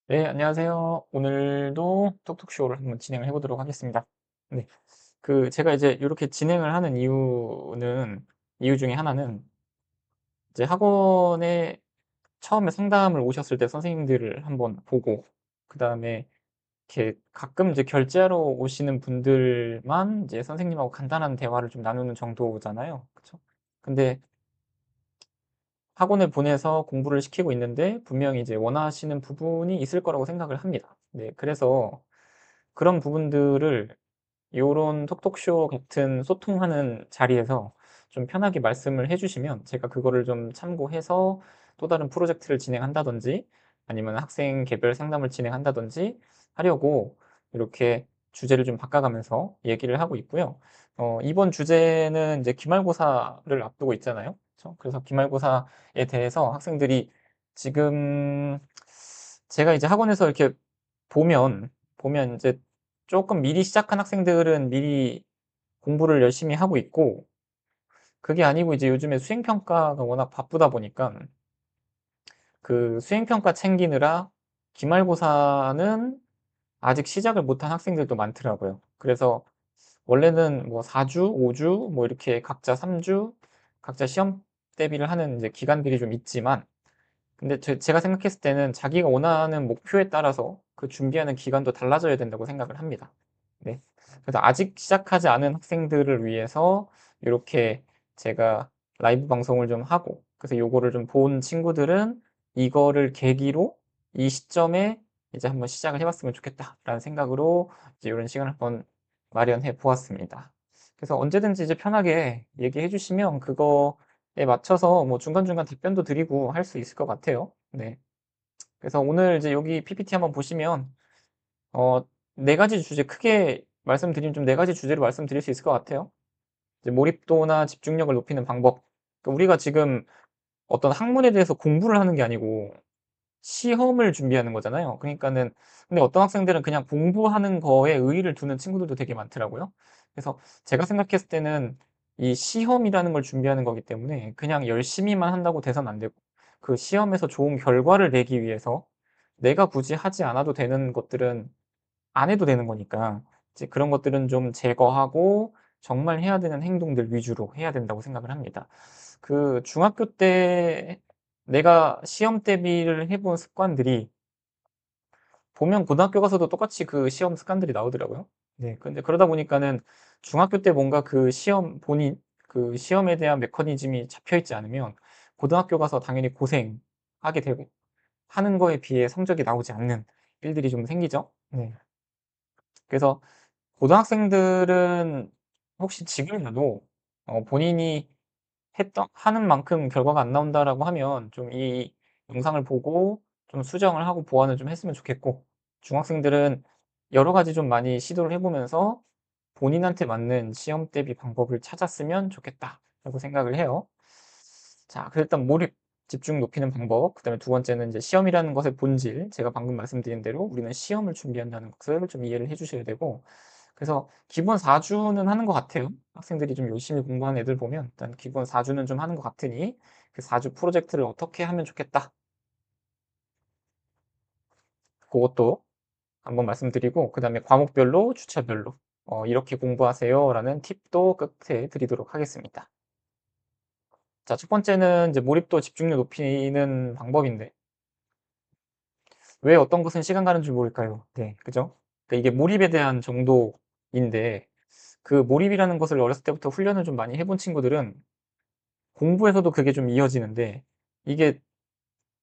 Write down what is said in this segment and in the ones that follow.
네, 안녕하세요. 오늘도 톡톡쇼를 한번 진행을 해 보도록 하겠습니다. 네. 제가 이제 이렇게 진행을 하는 이유 중에 하나는 이제 학원에 처음에 상담을 오셨을 때 선생님들을 한번 보고 그다음에 이렇게 가끔 이제 결제하러 오시는 분들만 이제 선생님하고 간단한 대화를 좀 나누는 정도잖아요. 그쵸? 근데 학원에 보내서 공부를 시키고 있는데 분명히 이제 원하시는 부분이 있을 거라고 생각을 합니다. 네. 그래서 그런 부분들을 요런 톡톡쇼 같은 소통하는 자리에서 좀 편하게 말씀을 해 주시면 제가 그거를 좀 참고해서 또 다른 프로젝트를 진행한다든지 아니면 학생 개별 상담을 진행한다든지 하려고 이렇게 주제를 좀 바꿔가면서 얘기를 하고 있고요. 이번 주제는 이제 기말고사를 앞두고 있잖아요. 그쵸? 그래서 기말고사에 대해서 학생들이 지금 제가 이제 학원에서 이렇게 보면 인제 쪼끔 미리 시작한 학생들은 미리 공부를 열심히 하고 있고 그게 아니고 이제 요즘에 수행평가가 워낙 바쁘다 보니깐 그 수행평가 챙기느라 기말고사는 아직 시작을 못한 학생들도 많더라고요. 그래서 원래는 뭐 4 주, 5주 뭐 이렇게 각자 3주 각자 시험 대비를 하는 인제 기간들이 좀 있지만 근데 제가 생각했을 때는 자기가 원하는 목표에 따라서 그 준비하는 기간도 달라져야 된다고 생각을 합니다. 네. 그래서 아직 시작하지 않은 학생들을 위해서 요렇게 제가 라이브 방송을 좀 하고 그래서 요거를 좀 본 친구들은 이거를 계기로 '이 시점에 이제 한번 시작을 해 봤으면 좋겠다.'라는 생각으로 이제 요런 시간을 한번 마련해 보았습니다. 그래서 언제든지 이제 편하게 얘기해 주시면 그거에 맞춰서 뭐 중간중간 답변도 드리고 할 수 있을 것 같아요. 네. 그래서 오늘 이제 여기 PPT 한번 보시면 어 4 가지 주제 크게 말씀드리면 좀 4 가지 주제로 말씀드릴 수 있을 것 같아요. 이제 몰입도나 집중력을 높이는 방법. 우리가 지금 어떤 학문에 대해서 공부를 하는 게 아니고 시험을 준비하는 거잖아요. 그러니까는 근데 어떤 학생들은 그냥 공부하는 거에 의의를 두는 친구들도 되게 많더라고요. 그래서 제가 생각했을 때는 이 시험이라는 걸 준비하는 거기 때문에 그냥 열심히만 한다고 돼서는 안 되고 그 시험에서 좋은 결과를 내기 위해서 내가 굳이 하지 않아도 되는 것들은 안 해도 되는 거니까 이제 그런 것들은 좀 제거하고 정말 해야 되는 행동들 위주로 해야 된다고 생각을 합니다. 중학교 때 내가 시험 대비를 해본 습관들이 보면 고등학교 가서도 똑같이 그 시험 습관들이 나오더라고요. 네. 근데 그러다 보니까는 중학교 때 뭔가 그 시험 본인 그 시험에 대한 메커니즘이 잡혀 있지 않으면 고등학교 가서 당연히 고생하게 되고 하는 거에 비해 성적이 나오지 않는 일들이 좀 생기죠. 네. 그래서 고등학생들은 혹시 지금이라도 본인이 했던 하는 만큼 결과가 안 나온다라고 하면 좀 이 영상을 보고 좀 수정을 하고 보완을 좀 했으면 좋겠고 중학생들은 여러 가지 좀 많이 시도를 해 보면서 본인한테 맞는 시험 대비 방법을 찾았으면 좋겠다라고 생각을 해요. 자, 일단 몰입, 집중 높이는 방법, 그다음에 두 번째는 이제 시험이라는 것의 본질, 제가 방금 말씀드린 대로 우리는 시험을 준비한다는 것을 좀 이해를 해 주셔야 되고 그래서 기본 4 주는 하는 것 같아요. 학생들이 좀 열심히 공부하는 애들 보면 일단 기본 4 주는 좀 하는 것 같으니 그 4주 프로젝트를 어떻게 하면 좋겠다. 고것도 한번 말씀드리고 그다음에 과목별로 주차별로 "이렇게 공부하세요."라는 팁도 끝에 드리도록 하겠습니다. 자, 첫 번째는 이제 몰입도 집중력 높이는 방법인데 왜 어떤 것은 시간 가는 줄 모를까요? 네. 그죠? 이게 몰입에 대한 정도인데 그 몰입이라는 것을 어렸을 때부터 훈련을 좀 많이 해본 친구들은 공부에서도 그게 좀 이어지는데 이게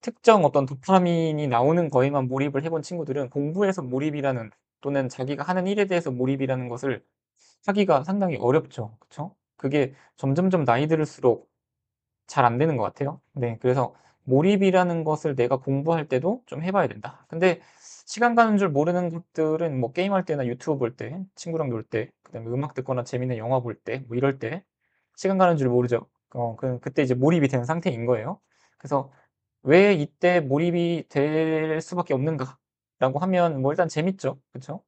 특정 어떤 도파민이 나오는 거에만 몰입을 해본 친구들은 공부에서 몰입이라는 또는 자기가 하는 일에 대해서 몰입이라는 것을 하기가 상당히 어렵죠. 그쵸? 그게 점점점 나이 들을수록 잘 안 되는 것 같아요. 네. 그래서 몰입이라는 것을 내가 공부할 때도 좀 해 봐야 된다. 근데 시간 가는 줄 모르는 것들은 뭐 게임할 때나 유튜브 볼 때, 친구랑 놀 때, 그다음에 음악 듣거나 재밌는 영화 볼 때 뭐 이럴 때 시간 가는 줄 모르죠. 그때 이제 몰입이 된 상태인 거예요. 그래서 '왜 이때 몰입이 될 수밖에 없는가?'라고 하면 뭐 일단 재밌죠. 그쵸?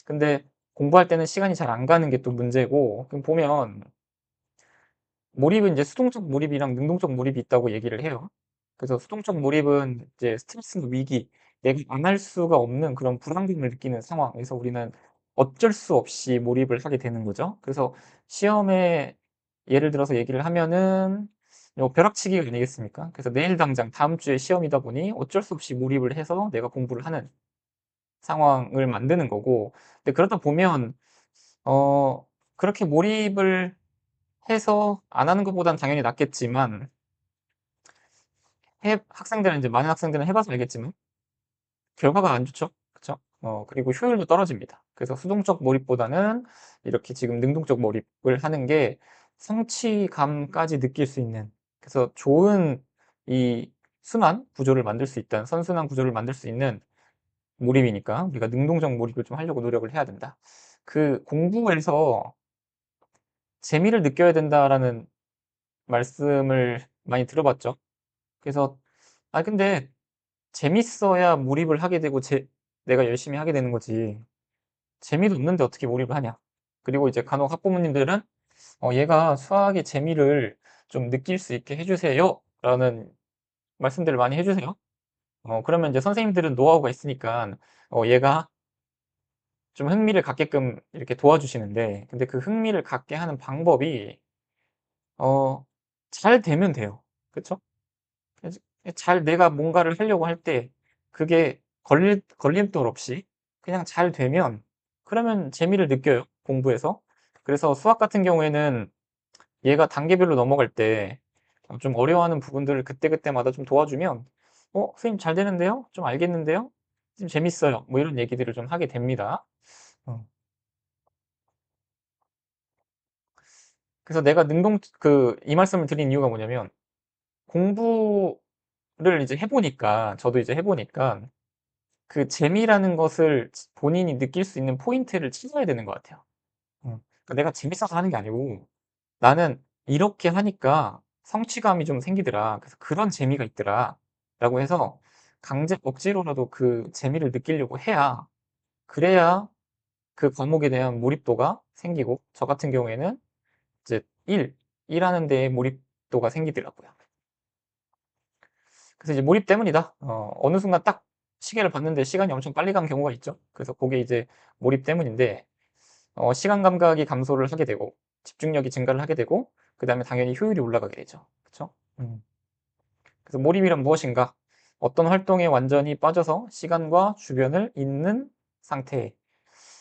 근데 공부할 때는 시간이 잘 안 가는 게 또 문제고 그럼 보면 몰입은 이제 수동적 몰입이랑 능동적 몰입이 있다고 얘기를 해요. 그래서 수동적 몰입은 이제 스트레스나 위기 내가 안 할 수가 없는 그런 불안감을 느끼는 상황에서 우리는 어쩔 수 없이 몰입을 하게 되는 거죠. 그래서 시험에 예를 들어서 얘기를 하면은 벼락치기가 아니겠습니까? 그래서 내일 당장 다음 주에 시험이다 보니 어쩔 수 없이 몰입을 해서 내가 공부를 하는 상황을 만드는 거고, 근데 그러다 보면 어 그렇게 몰입을 해서 안 하는 것보단 당연히 낫겠지만, 해 학생들은 이제 많은 학생들은 해 봐서 알겠지만 결과가 안 좋죠. 그쵸? 그리고 효율도 떨어집니다. 그래서 수동적 몰입보다는 이렇게 지금 능동적 몰입을 하는 게 성취감까지 느낄 수 있는, 그래서 좋은 이 순환 구조를 만들 수 있다는, 선순환 구조를 만들 수 있는 몰입이니까 우리가 능동적 몰입을 좀 하려고 노력을 해야 된다. 그 공부에서 재미를 느껴야 된다라는 말씀을 많이 들어봤죠. 그래서 근데 재밌어야 몰입을 하게 되고 내가 열심히 하게 되는 거지, 재미도 없는데 어떻게 몰입을 하냐. 그리고 이제 간혹 학부모님들은 "얘가 수학의 재미를 좀 느낄 수 있게 해 주세요."라는 말씀들을 많이 해 주세요. 그러면 이제 선생님들은 노하우가 있으니까 얘가 좀 흥미를 갖게끔 이렇게 도와주시는데, 근데 그 흥미를 갖게 하는 방법이 어 잘 되면 돼요. 그쵸? 이제 잘 내가 뭔가를 하려고 할 때 그게 걸림돌 없이 그냥 잘 되면, 그러면 재미를 느껴요, 공부에서. 그래서 수학 같은 경우에는 얘가 단계별로 넘어갈 때 좀 어려워하는 부분들을 그때그때마다 좀 도와주면 선생님 잘 되는데요? 좀 알겠는데요? 좀 재밌어요." 뭐 이런 얘기들을 좀 하게 됩니다. 어. 그래서 내가 이 말씀을 드린 이유가 뭐냐면, 공부를 이제 해 보니까, 저도 이제 해 보니까 그 재미라는 것을 본인이 느낄 수 있는 포인트를 찾아야 되는 것 같아요. 그러니까 내가 재밌어서 하는 게 아니고 '나는 이렇게 하니까 성취감이 좀 생기더라. 그래서 그런 재미가 있더라.'라고 해서 강제 억지로라도 그 재미를 느끼려고 해야, 그래야 그 과목에 대한 몰입도가 생기고, 저 같은 경우에는 이제 일하는 데에 몰입도가 생기더라고요. 그래서 이제 몰입 때문이다. 어느 순간 딱 시계를 봤는데 시간이 엄청 빨리 간 경우가 있죠. 그래서 고게 이제 몰입 때문인데, 시간 감각이 감소를 하게 되고 집중력이 증가를 하게 되고 그다음에 당연히 효율이 올라가게 되죠. 그쵸? 음. 그래서 몰입이란 무엇인가? 어떤 활동에 완전히 빠져서 시간과 주변을 잇는 상태.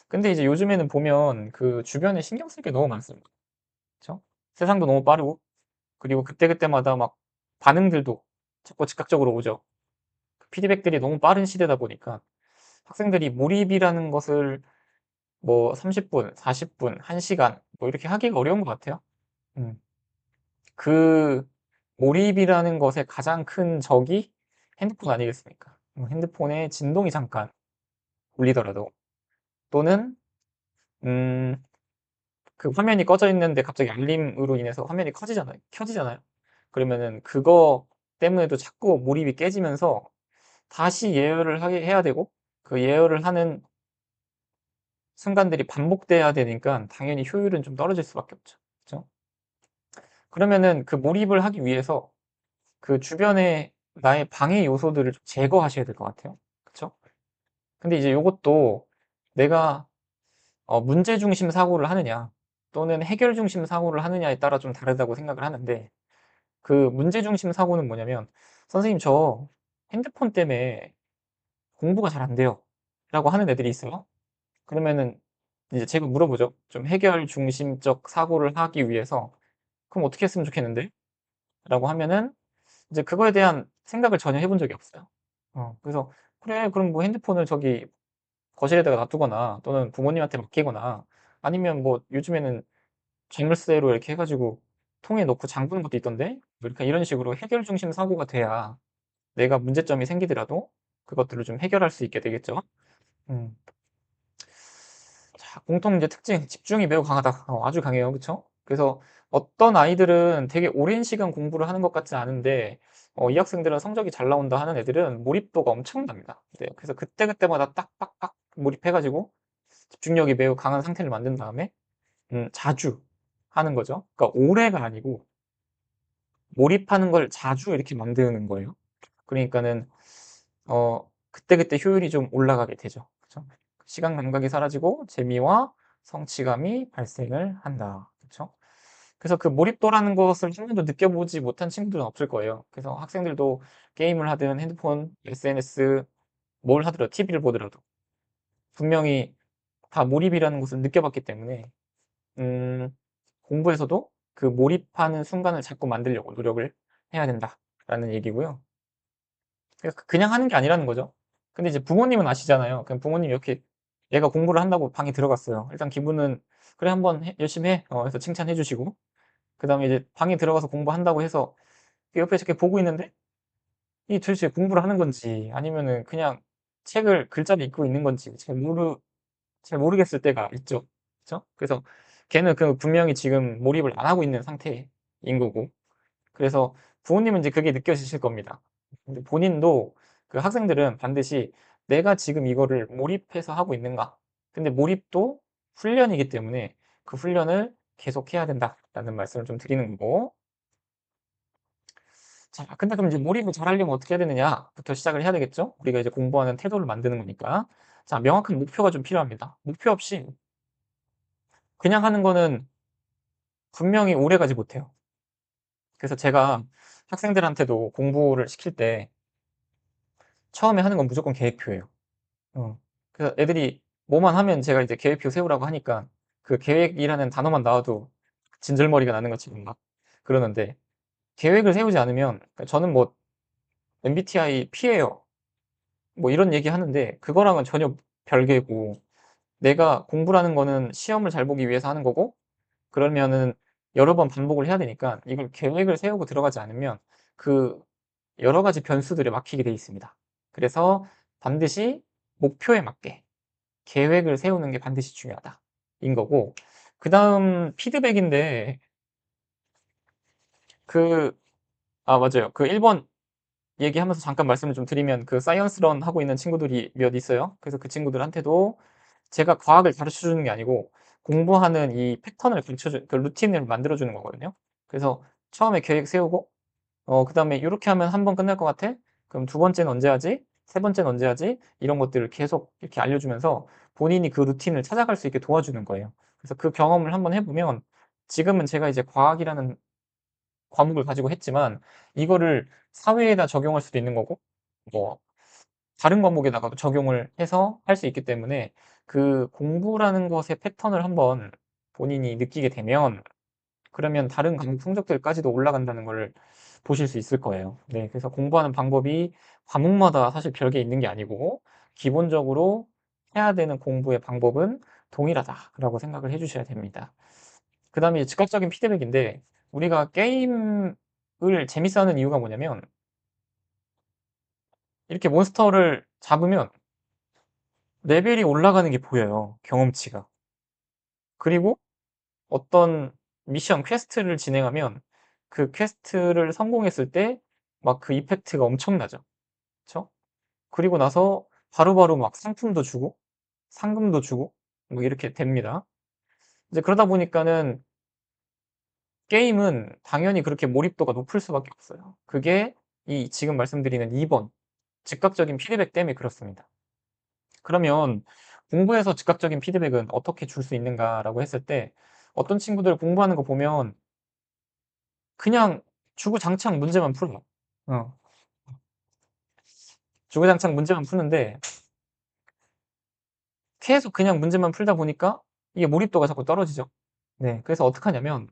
근데 이제 요즘에는 보면 그 주변에 신경 쓸 게 너무 많습니다. 그쵸? 세상도 너무 빠르고, 그리고 그때그때마다 막 반응들도 자꾸 즉각적으로 오죠. 그 피드백들이 너무 빠른 시대다 보니까 학생들이 몰입이라는 것을 뭐 30분, 40분, 1시간 뭐 이렇게 하기가 어려운 것 같아요. 음. 그 몰입이라는 것의 가장 큰 적이 핸드폰 아니겠습니까? 핸드폰의 진동이 잠깐 울리더라도, 또는 음 그 화면이 꺼져 있는데 갑자기 알림으로 인해서 화면이 켜지잖아요. 그러면은 그거 때문에도 자꾸 몰입이 깨지면서 다시 예열을 하게 해야 되고, 그 예열을 하는 순간들이 반복돼야 되니까 당연히 효율은 좀 떨어질 수밖에 없죠. 그죠? 그러면은 그 몰입을 하기 위해서 그 주변에 나의 방해 요소들을 좀 제거하셔야 될 것 같아요. 그쵸? 근데 이제 요것도 내가 문제 중심 사고를 하느냐 또는 해결 중심 사고를 하느냐에 따라 좀 다르다고 생각을 하는데, 그 문제 중심 사고는 뭐냐면, "선생님 저 핸드폰 때문에 공부가 잘 안 돼요."라고 하는 애들이 있어요. 그러면은 이제 제가 물어보죠. 좀 해결 중심적 사고를 하기 위해서 "그럼 어떻게 했으면 좋겠는데?" 라고 하면은 이제 그거에 대한 생각을 전혀 해본 적이 없어요. 그래서 "그래 그럼 뭐 핸드폰을 저기 거실에다가 놔두거나 또는 부모님한테 맡기거나, 아니면 뭐 요즘에는 자물쇠로 이렇게 해 가지고 통에 넣고 잠그는 것도 있던데." 뭐 이렇게 이런 식으로 해결 중심 사고가 돼야 내가 문제점이 생기더라도 그것들을 좀 해결할 수 있게 되겠죠. 음. 자, 공통 이제 특징, 집중이 매우 강하다. 아주 강해요. 그쵸? 그래서 어떤 아이들은 되게 오랜 시간 공부를 하는 것 같지 않은데 이 학생들은 성적이 잘 나온다 하는 애들은 몰입도가 엄청납니다. 네. 그래서 그때그때마다 딱 빡빡 몰입해 가지고 집중력이 매우 강한 상태를 만든 다음에 자주 하는 거죠. 그러니까 오래가 아니고 몰입하는 걸 자주 이렇게 만드는 거예요. 그러니까는 그때그때 효율이 좀 올라가게 되죠. 그쵸? 시간 감각이 사라지고 재미와 성취감이 발생을 한다. 그쵸? 그래서 그 몰입도라는 것을 한 번도 느껴보지 못한 친구들은 없을 거예요. 그래서 학생들도 게임을 하든 핸드폰, SNS 뭘 하더라도 TV를 보더라도 분명히 다 몰입이라는 것을 느껴봤기 때문에 음 공부에서도 그 몰입하는 순간을 자꾸 만들려고 노력을 해야 된다라는 얘기고요. 그러니까 그냥 하는 게 아니라는 거죠. 근데 이제 부모님은 아시잖아요. 그냥 부모님이 이렇게 얘가 공부를 한다고 방에 들어갔어요. 일단 기분은 "그래 한번 해 열심히 해." 해서 칭찬해 주시고 그다음에 이제 방에 들어가서 공부한다고 해서 그 옆에 이렇게 보고 있는데 이게 도대체 공부를 하는 건지 아니면은 그냥 책을 글자를 읽고 있는 건지 잘 모르겠을 때가 있죠. 그쵸? 그래서 걔는 분명히 지금 몰입을 안 하고 있는 상태인 거고 그래서 부모님은 이제 그게 느껴지실 겁니다. 근데 본인도 그 학생들은 반드시 '내가 지금 이거를 몰입해서 하고 있는가?' 근데 몰입도 훈련이기 때문에 그 훈련을 계속해야 된다라는 말씀을 좀 드리는 거고 자 근데 그럼 이제 몰입을 잘하려면 어떻게 해야 되느냐부터 시작을 해야 되겠죠? 우리가 이제 공부하는 태도를 만드는 거니까. 자 명확한 목표가 좀 필요합니다. 목표 없이 그냥 하는 거는 분명히 오래가지 못해요. 그래서 제가 학생들한테도 공부를 시킬 때 처음에 하는 건 무조건 계획표예요. 그래서 애들이 뭐만 하면 제가 이제 계획표 세우라고 하니까 그 계획이라는 단어만 나와도 진절머리가 나는 것처럼 막 그러는데 계획을 세우지 않으면 저는 뭐 MBTI P예요. 뭐 이런 얘기하는데 그거랑은 전혀 별개고 내가 공부라는 거는 시험을 잘 보기 위해서 하는 거고 그러면은 여러 번 반복을 해야 되니까 이걸 계획을 세우고 들어가지 않으면 그 여러 가지 변수들에 막히게 돼 있습니다. 그래서 반드시 목표에 맞게 계획을 세우는 게 반드시 중요하다. 인 거고 그다음 피드백인데 그 맞아요. 그 1번 얘기하면서 잠깐 말씀을 좀 드리면 그 사이언스 런 하고 있는 친구들이 몇 있어요. 그래서 그 친구들한테도 제가 과학을 가르쳐 주는 게 아니고 공부하는 이 패턴을 가르쳐 주 그 루틴을 만들어 주는 거거든요. 그래서 처음에 계획 세우고 그다음에 "요렇게 하면 한 번 끝날 것 같아? 그럼 두 번째는 언제 하지? 세 번째는 언제 하지?" 이런 것들을 계속 이렇게 알려주면서 본인이 그 루틴을 찾아갈 수 있게 도와주는 거예요. 그래서 그 경험을 한번 해 보면 지금은 제가 이제 과학이라는 과목을 가지고 했지만 이거를 사회에다 적용할 수도 있는 거고 뭐 다른 과목에다가도 적용을 해서 할 수 있기 때문에 그 공부라는 것의 패턴을 한번 본인이 느끼게 되면 그러면 다른 과목 성적들까지도 올라간다는 걸 보실 수 있을 거예요. 네. 그래서 공부하는 방법이 과목마다 사실 별게 있는 게 아니고 기본적으로 해야 되는 공부의 방법은 동일하다라고 생각을 해 주셔야 됩니다. 그다음에 즉각적인 피드백인데 우리가 게임을 재밌어 하는 이유가 뭐냐면 이렇게 몬스터를 잡으면 레벨이 올라가는 게 보여요, 경험치가. 그리고 어떤 미션 퀘스트를 진행하면 그 퀘스트를 성공했을 때 막 그 이펙트가 엄청나죠. 그쵸? 그리고 나서 바로바로 막 상품도 주고 상금도 주고 뭐 이렇게 됩니다. 이제 그러다 보니까는 게임은 당연히 그렇게 몰입도가 높을 수밖에 없어요. 그게 이 지금 말씀드리는 2번 즉각적인 피드백 때문에 그렇습니다. 그러면 공부에서 즉각적인 피드백은 어떻게 줄 수 있는가라고 했을 때 어떤 친구들 공부하는 거 보면 그냥 주구장창 문제만 풀어요. 어. 주구장창 문제만 푸는데 계속 그냥 문제만 풀다 보니까 이게 몰입도가 자꾸 떨어지죠. 네. 그래서 어떡하냐면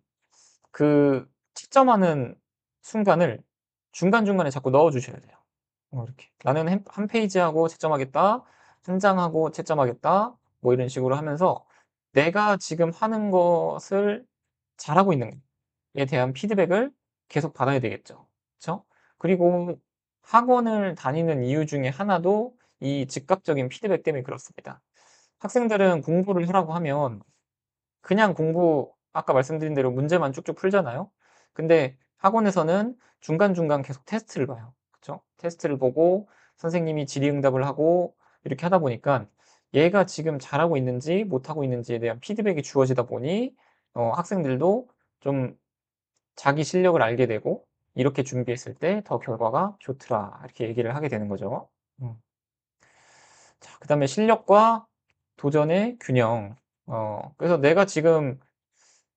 그 채점하는 순간을 중간중간에 자꾸 넣어 주셔야 돼요. 이렇게 '나는 한 페이지하고 채점하겠다. 한 장하고 채점하겠다.' 뭐 이런 식으로 하면서 내가 지금 하는 것을 잘하고 있는가에 대한 피드백을 계속 받아야 되겠죠. 그쵸? 그리고 학원을 다니는 이유 중에 하나도 이 즉각적인 피드백 때문에 그렇습니다. 학생들은 공부를 하라고 하면 그냥 공부 아까 말씀드린 대로 문제만 쭉쭉 풀잖아요. 근데 학원에서는 중간중간 계속 테스트를 봐요. 그쵸? 테스트를 보고 선생님이 질의응답을 하고 이렇게 하다 보니깐 얘가 지금 잘하고 있는지 못하고 있는지에 대한 피드백이 주어지다 보니 학생들도 좀 자기 실력을 알게 되고 "이렇게 준비했을 때 더 결과가 좋더라." 이렇게 얘기를 하게 되는 거죠. 음. 자, 그다음에 실력과 도전의 균형. 그래서 내가 지금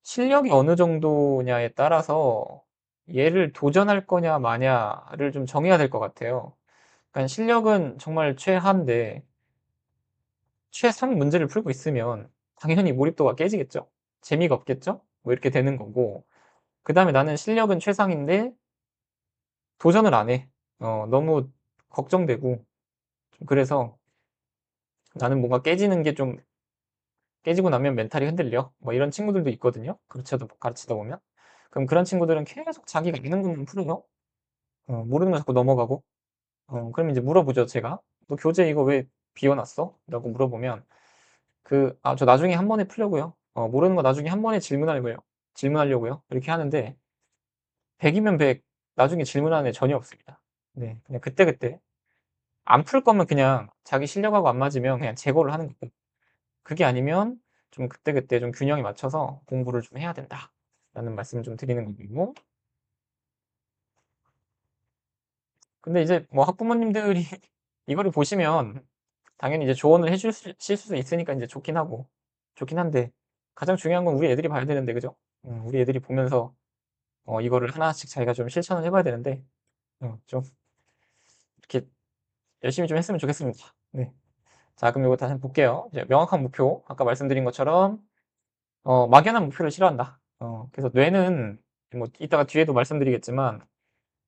실력이 어느 정도냐에 따라서 얘를 도전할 거냐 마냐를 좀 정해야 될 것 같아요. 그러니까 실력은 정말 최하인데 최상 문제를 풀고 있으면 당연히 몰입도가 깨지겠죠. 재미가 없겠죠? 뭐 이렇게 되는 거고. 그다음에 나는 실력은 최상인데 도전을 안 해. 너무 걱정되고 좀 그래서 나는 뭔가 깨지는 게 좀 깨지고 나면 멘탈이 흔들려. 뭐 이런 친구들도 있거든요. 가르치다 보면. 그럼 그런 친구들은 계속 자기가 아는 것만 풀어요. 모르는 거 자꾸 넘어가고. 그럼 이제 물어보죠, 제가. "너 교재 이거 왜 비워 놨어?" 라고 물어보면 "아 저 나중에 한 번에 풀려고요. 모르는 거 나중에 한 번에 질문하려고요." 이렇게 하는데 100 이면 100 나중에 질문하는 애 전혀 없습니다. 네. 그냥 그때그때 안 풀 거면 그냥 자기 실력하고 안 맞으면 그냥 재고를 하는 거고 그게 아니면 좀 그때그때 좀 균형에 맞춰서 공부를 좀 해야 된다라는 말씀을 좀 드리는 거고. 근데 이제 뭐 학부모님들이 이거를 보시면 당연히 이제 조언을 해 주실 수 있으니까 인제 좋긴 한데 가장 중요한 건 우리 애들이 봐야 되는데 그죠? 우리 애들이 보면서 이거를 하나씩 자기가 좀 실천을 해 봐야 되는데 좀 이렇게 열심히 좀 했으면 좋겠습니다. 네. 자 그럼 요거 다시 한번 볼게요. 이제 명확한 목표 아까 말씀드린 것처럼 막연한 목표를 싫어한다. 그래서 뇌는 뭐 이따가 뒤에도 말씀드리겠지만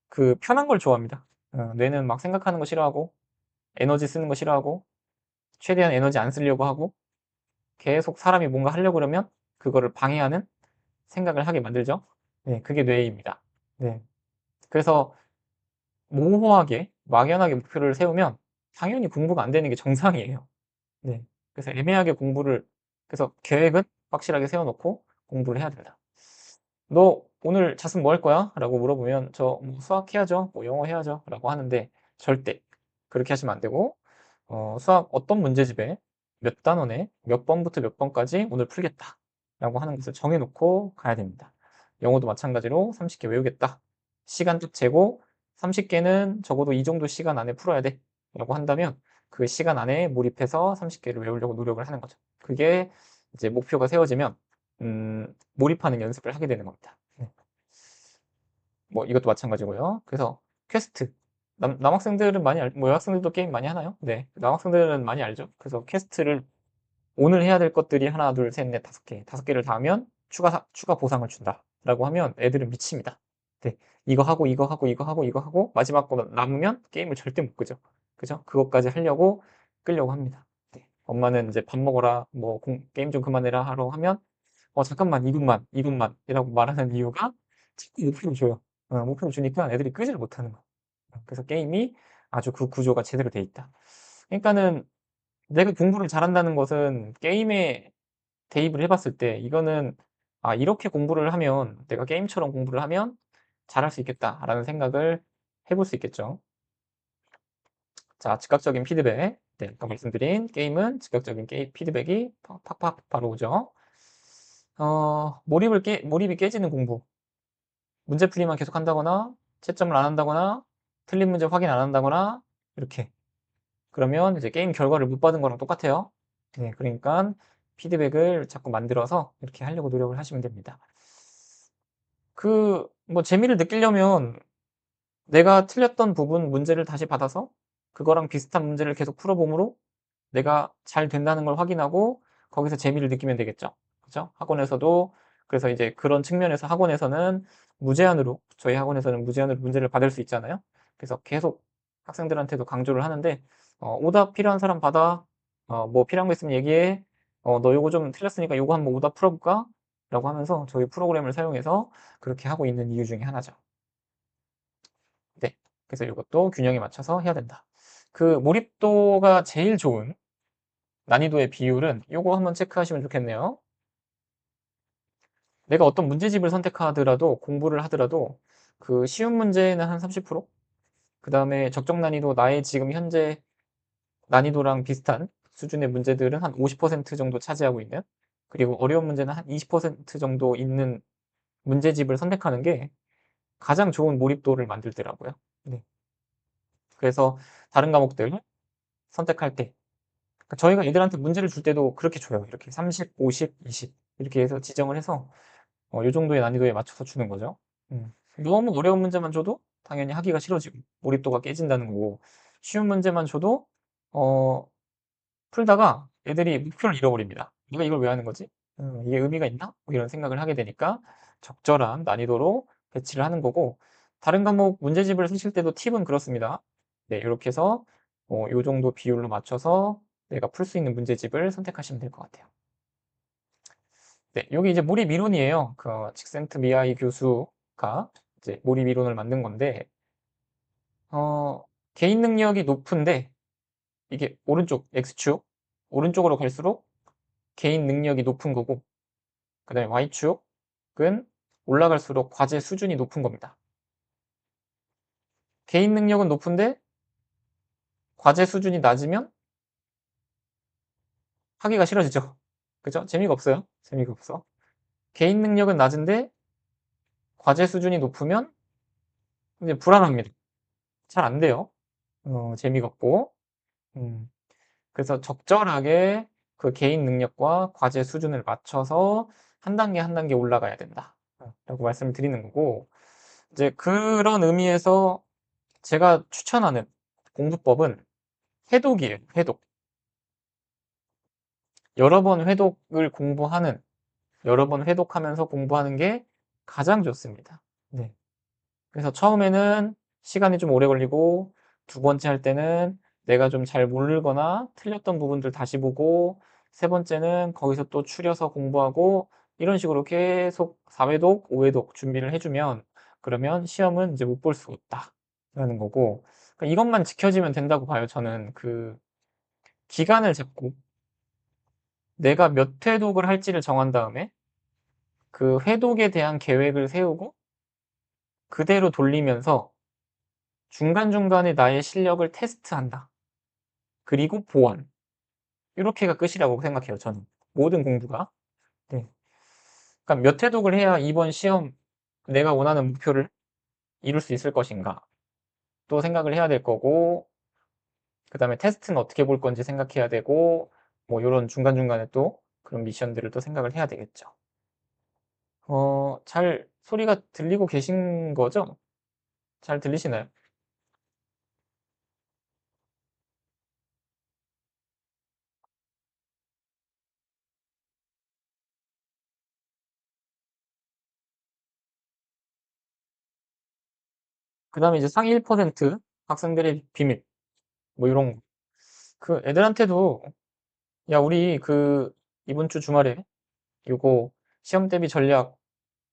그 편한 걸 좋아합니다. 뇌는 막 생각하는 거 싫어하고 에너지 쓰는 거 싫어하고 최대한 에너지 안 쓰려고 하고 계속 사람이 뭔가 하려고 그러면 그거를 방해하는 생각을 하게 만들죠. 네, 그게 뇌입니다. 네. 그래서 모호하게 막연하게 목표를 세우면 당연히 공부가 안 되는 게 정상이에요. 네. 그래서 애매하게 공부를 그래서 계획은 확실하게 세워 놓고 공부를 해야 된다. "너 오늘 자습 뭐 할 거야?" 라고 물어보면 "저 뭐 수학해야죠. 뭐 영어 해야죠." 라고 하는데 절대 그렇게 하시면 안 되고 수학 어떤 문제집에 몇 단원에 몇 번부터 몇 번까지 오늘 풀겠다라고 하는 것을 정해 놓고 가야 됩니다. 영어도 마찬가지로 30개 외우겠다. 시간 딱 재고 30개는 적어도 이 정도 시간 안에 풀어야 돼라고 한다면 그 시간 안에 몰입해서 30개를 외우려고 노력을 하는 거죠. 그게 이제 목표가 세워지면 몰입하는 연습을 하게 되는 겁니다. 네. 뭐 이것도 마찬가지고요. 그래서 퀘스트 남학생들은 많이 뭐 여학생들도 게임 많이 하나요? 네. 남학생들은 많이 알죠. 그래서 퀘스트를 오늘 해야 될 것들이 하나, 둘, 셋, 넷, 다섯 개. 다섯 개를 다 하면 추가 보상을 준다라고 하면 애들은 미칩니다. 네. 이거 하고 이거 하고 이거 하고 이거 하고 마지막 거 남으면 게임을 절대 못 끄죠. 그죠? 그것까지 하려고 끌려고 합니다. 네. 엄마는 이제 "밥 먹어라." 뭐 "게임 좀 그만해라." 하러 하면 잠깐만 2 분만, 2 분만." 이라고 말하는 이유가 자꾸 목표를 줘요. 목표를 주니까 애들이 끄지를 못하는 거예요. 그래서 게임이 아주 그 구조가 제대로 돼 있다. 그러니까는 내가 공부를 잘한다는 것은 게임에 대입을 해 봤을 때 이거는 '아 이렇게 공부를 하면 내가 게임처럼 공부를 하면 잘할 수 있겠다.'라는 생각을 해볼 수 있겠죠. 자 즉각적인 피드백. 네 아까 말씀드린 게임은 즉각적인 피드백이 팍팍팍 바로 오죠. 몰입이 깨지는 공부. 문제풀이만 계속한다거나 채점을 안 한다거나 틀린 문제 확인 안 한다거나 이렇게 그러면 이제 게임 결과를 못 받은 거랑 똑같아요. 네 그러니깐 피드백을 자꾸 만들어서 이렇게 하려고 노력을 하시면 됩니다. 뭐 재미를 느끼려면 내가 틀렸던 부분 문제를 다시 받아서 그거랑 비슷한 문제를 계속 풀어 봄으로 내가 잘 된다는 걸 확인하고 거기서 재미를 느끼면 되겠죠. 그죠? 학원에서도 그래서 이제 그런 측면에서 학원에서는 무제한으로 저희 학원에서는 무제한으로 문제를 받을 수 있잖아요. 그래서 계속 학생들한테도 강조를 하는데 "오답 필요한 사람 받아. 뭐 필요한 거 있으면 얘기해. 너 요거 좀 틀렸으니까 요거 한번 오답 풀어 볼까?" 라고 하면서 저희 프로그램을 사용해서 그렇게 하고 있는 이유 중에 하나죠. 네. 그래서 요것도 균형에 맞춰서 해야 된다. 그 몰입도가 제일 좋은 난이도의 비율은 요거 한번 체크하시면 좋겠네요. 내가 어떤 문제집을 선택하더라도 공부를 하더라도 그 쉬운 문제는 한 30% 그다음에 적정 난이도 나의 지금 현재 난이도랑 비슷한 수준의 문제들은 한 50% 정도 차지하고 있는 그리고 어려운 문제는 한 20% 정도 있는 문제집을 선택하는 게 가장 좋은 몰입도를 만들더라고요. 네. 그래서 다른 과목들 선택할 때 그러니까 저희가 애들한테 문제를 줄 때도 그렇게 줘요. 이렇게 30, 50, 20 이렇게 해서 지정을 해서 요 정도의 난이도에 맞춰서 주는 거죠. 너무 어려운 문제만 줘도 당연히 하기가 싫어지고 몰입도가 깨진다는 거고, 쉬운 문제만 줘도 어 풀다가 애들이 목표를 잃어버립니다. '내가 이걸 왜 하는 거지? 이게 의미가 있나?' 뭐 이런 생각을 하게 되니까 적절한 난이도로 배치를 하는 거고, 다른 과목 문제집을 쓰실 때도 팁은 그렇습니다. 네, 요렇게 해서 요 정도 비율로 맞춰서 내가 풀 수 있는 문제집을 선택하시면 될 것 같아요. 네, 여기 이제 몰입 이론이에요. 그 직센트 미하이 교수가 이제 몰입 이론을 만든 건데, 어 개인 능력이 높은데, 이게 오른쪽 X축 오른쪽으로 갈수록 개인 능력이 높은 거고, 그다음에 Y축은 올라갈수록 과제 수준이 높은 겁니다. 개인 능력은 높은데 과제 수준이 낮으면 하기가 싫어지죠. 그죠? 재미가 없어요. 재미가 없어. 개인 능력은 낮은데 과제 수준이 높으면 이제 불안합니다. 잘 안 돼요. 재미가 없고. 음. 그래서 적절하게 그 개인 능력과 과제 수준을 맞춰서 한 단계 한 단계 올라가야 된다. 라고 말씀을 드리는 거고, 이제 그런 의미에서 제가 추천하는 공부법은 회독이에요. 회독. 여러 번 회독을 공부하는, 여러 번 회독하면서 공부하는 게 가장 좋습니다. 네. 그래서 처음에는 시간이 좀 오래 걸리고, 두 번째 할 때는 내가 좀 잘 모르거나 틀렸던 부분들 다시 보고, 세 번째는 거기서 또 추려서 공부하고, 이런 식으로 계속 4회독, 5회독 준비를 해주면, 그러면 시험은 이제 못 볼 수가 없다 라는 거고, 그러니까 이것만 지켜지면 된다고 봐요. 저는 그 기간을 잡고 내가 몇 회독을 할지를 정한 다음에 그 회독에 대한 계획을 세우고 그대로 돌리면서 중간중간에 나의 실력을 테스트한다. 그리고 보완. 이렇게가 끝이라고 생각해요, 저는. 모든 공부가. 네. 그러니까 몇 회독을 해야 이번 시험 내가 원하는 목표를 이룰 수 있을 것인가. 또 생각을 해야 될 거고, 그 다음에 테스트는 어떻게 볼 건지 생각해야 되고, 뭐, 요런 중간중간에 또 그런 미션들을 또 생각을 해야 되겠죠. 잘 소리가 들리고 계신 거죠? 잘 들리시나요? 그 다음에 이제 상위 1% 학생들의 비밀. 뭐 요런 거. 그 애들한테도, 야, 우리 그 이번 주 주말에 요거 시험 대비 전략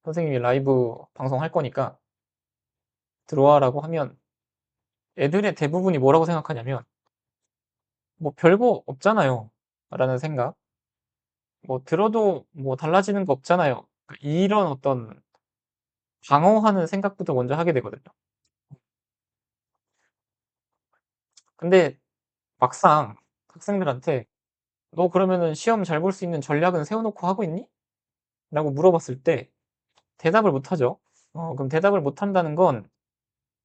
선생님이 라이브 방송할 거니까 들어와라고 하면 애들의 대부분이 뭐라고 생각하냐면, 뭐 별거 없잖아요 라는 생각, 뭐 들어도 뭐 달라지는 거 없잖아요, 이런 어떤 방어하는 생각부터 먼저 하게 되거든요. 근데 막상 학생들한테 너 그러면은 시험 잘 볼 수 있는 전략은 세워놓고 하고 있니? 라고 물어봤을 때 대답을 못 하죠. 그럼 대답을 못 한다는 건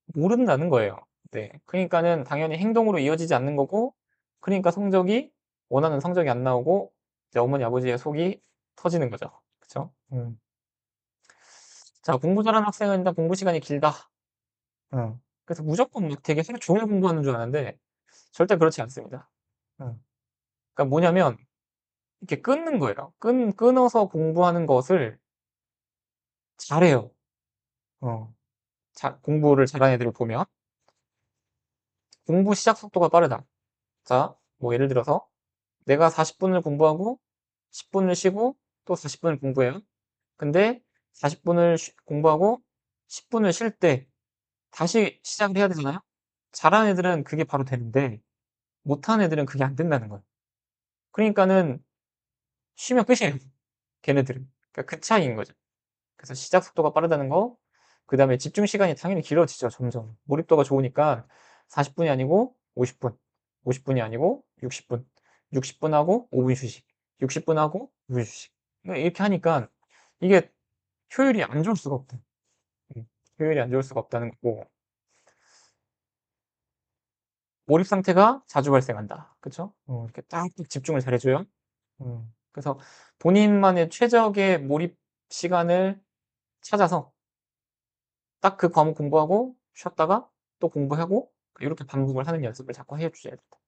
모른다는 거예요. 네. 그러니까는 당연히 행동으로 이어지지 않는 거고, 그러니까 성적이, 원하는 성적이 안 나오고, 이제 어머니, 아버지의 속이 터지는 거죠. 그쵸? 자, 공부 잘하는 학생은 일단 공부 시간이 길다. 그래서 무조건 막 되게 하루 종일 공부하는 줄 아는데, 절대 그렇지 않습니다. 그러니까 뭐냐면, 이렇게 끊는 거예요. 끊어서 공부하는 것을 잘해요. 어. 공부를 잘하는 애들을 보면, 공부 시작 속도가 빠르다. 자, 뭐 예를 들어서, 내가 40분을 공부하고 10분을 쉬고 또 40분을 공부해요. 근데 40분을 공부하고 10분을 쉴 때 다시 시작을 해야 되잖아요. 잘하는 애들은 그게 바로 되는데 못하는 애들은 그게 안 된다는 거예요. 그러니까는 쉬면 끝이에요. 걔네들은. 그러니까 그 차이인 거죠. 그래서 시작 속도가 빠르다는 거, 그다음에 집중 시간이 당연히 길어지죠, 점점. 몰입도가 좋으니까 40분이 아니고 50분, 50분이 아니고 60분, 60분 하고 5분 휴식, 60분 하고 5분 휴식. 그러니까 이렇게 하니까 이게 효율이 안 좋을 수가 없다. 효율이 안 좋을 수가 없다는 거고, 몰입 상태가 자주 발생한다. 그쵸? 이렇게 딱 집중을 잘 해줘요. 그래서 본인만의 최적의 몰입 시간을 찾아서 딱 그 과목 공부하고 쉬었다가 또 공부하고 이렇게 반복을 하는 연습을 자꾸 해 주셔야 된다.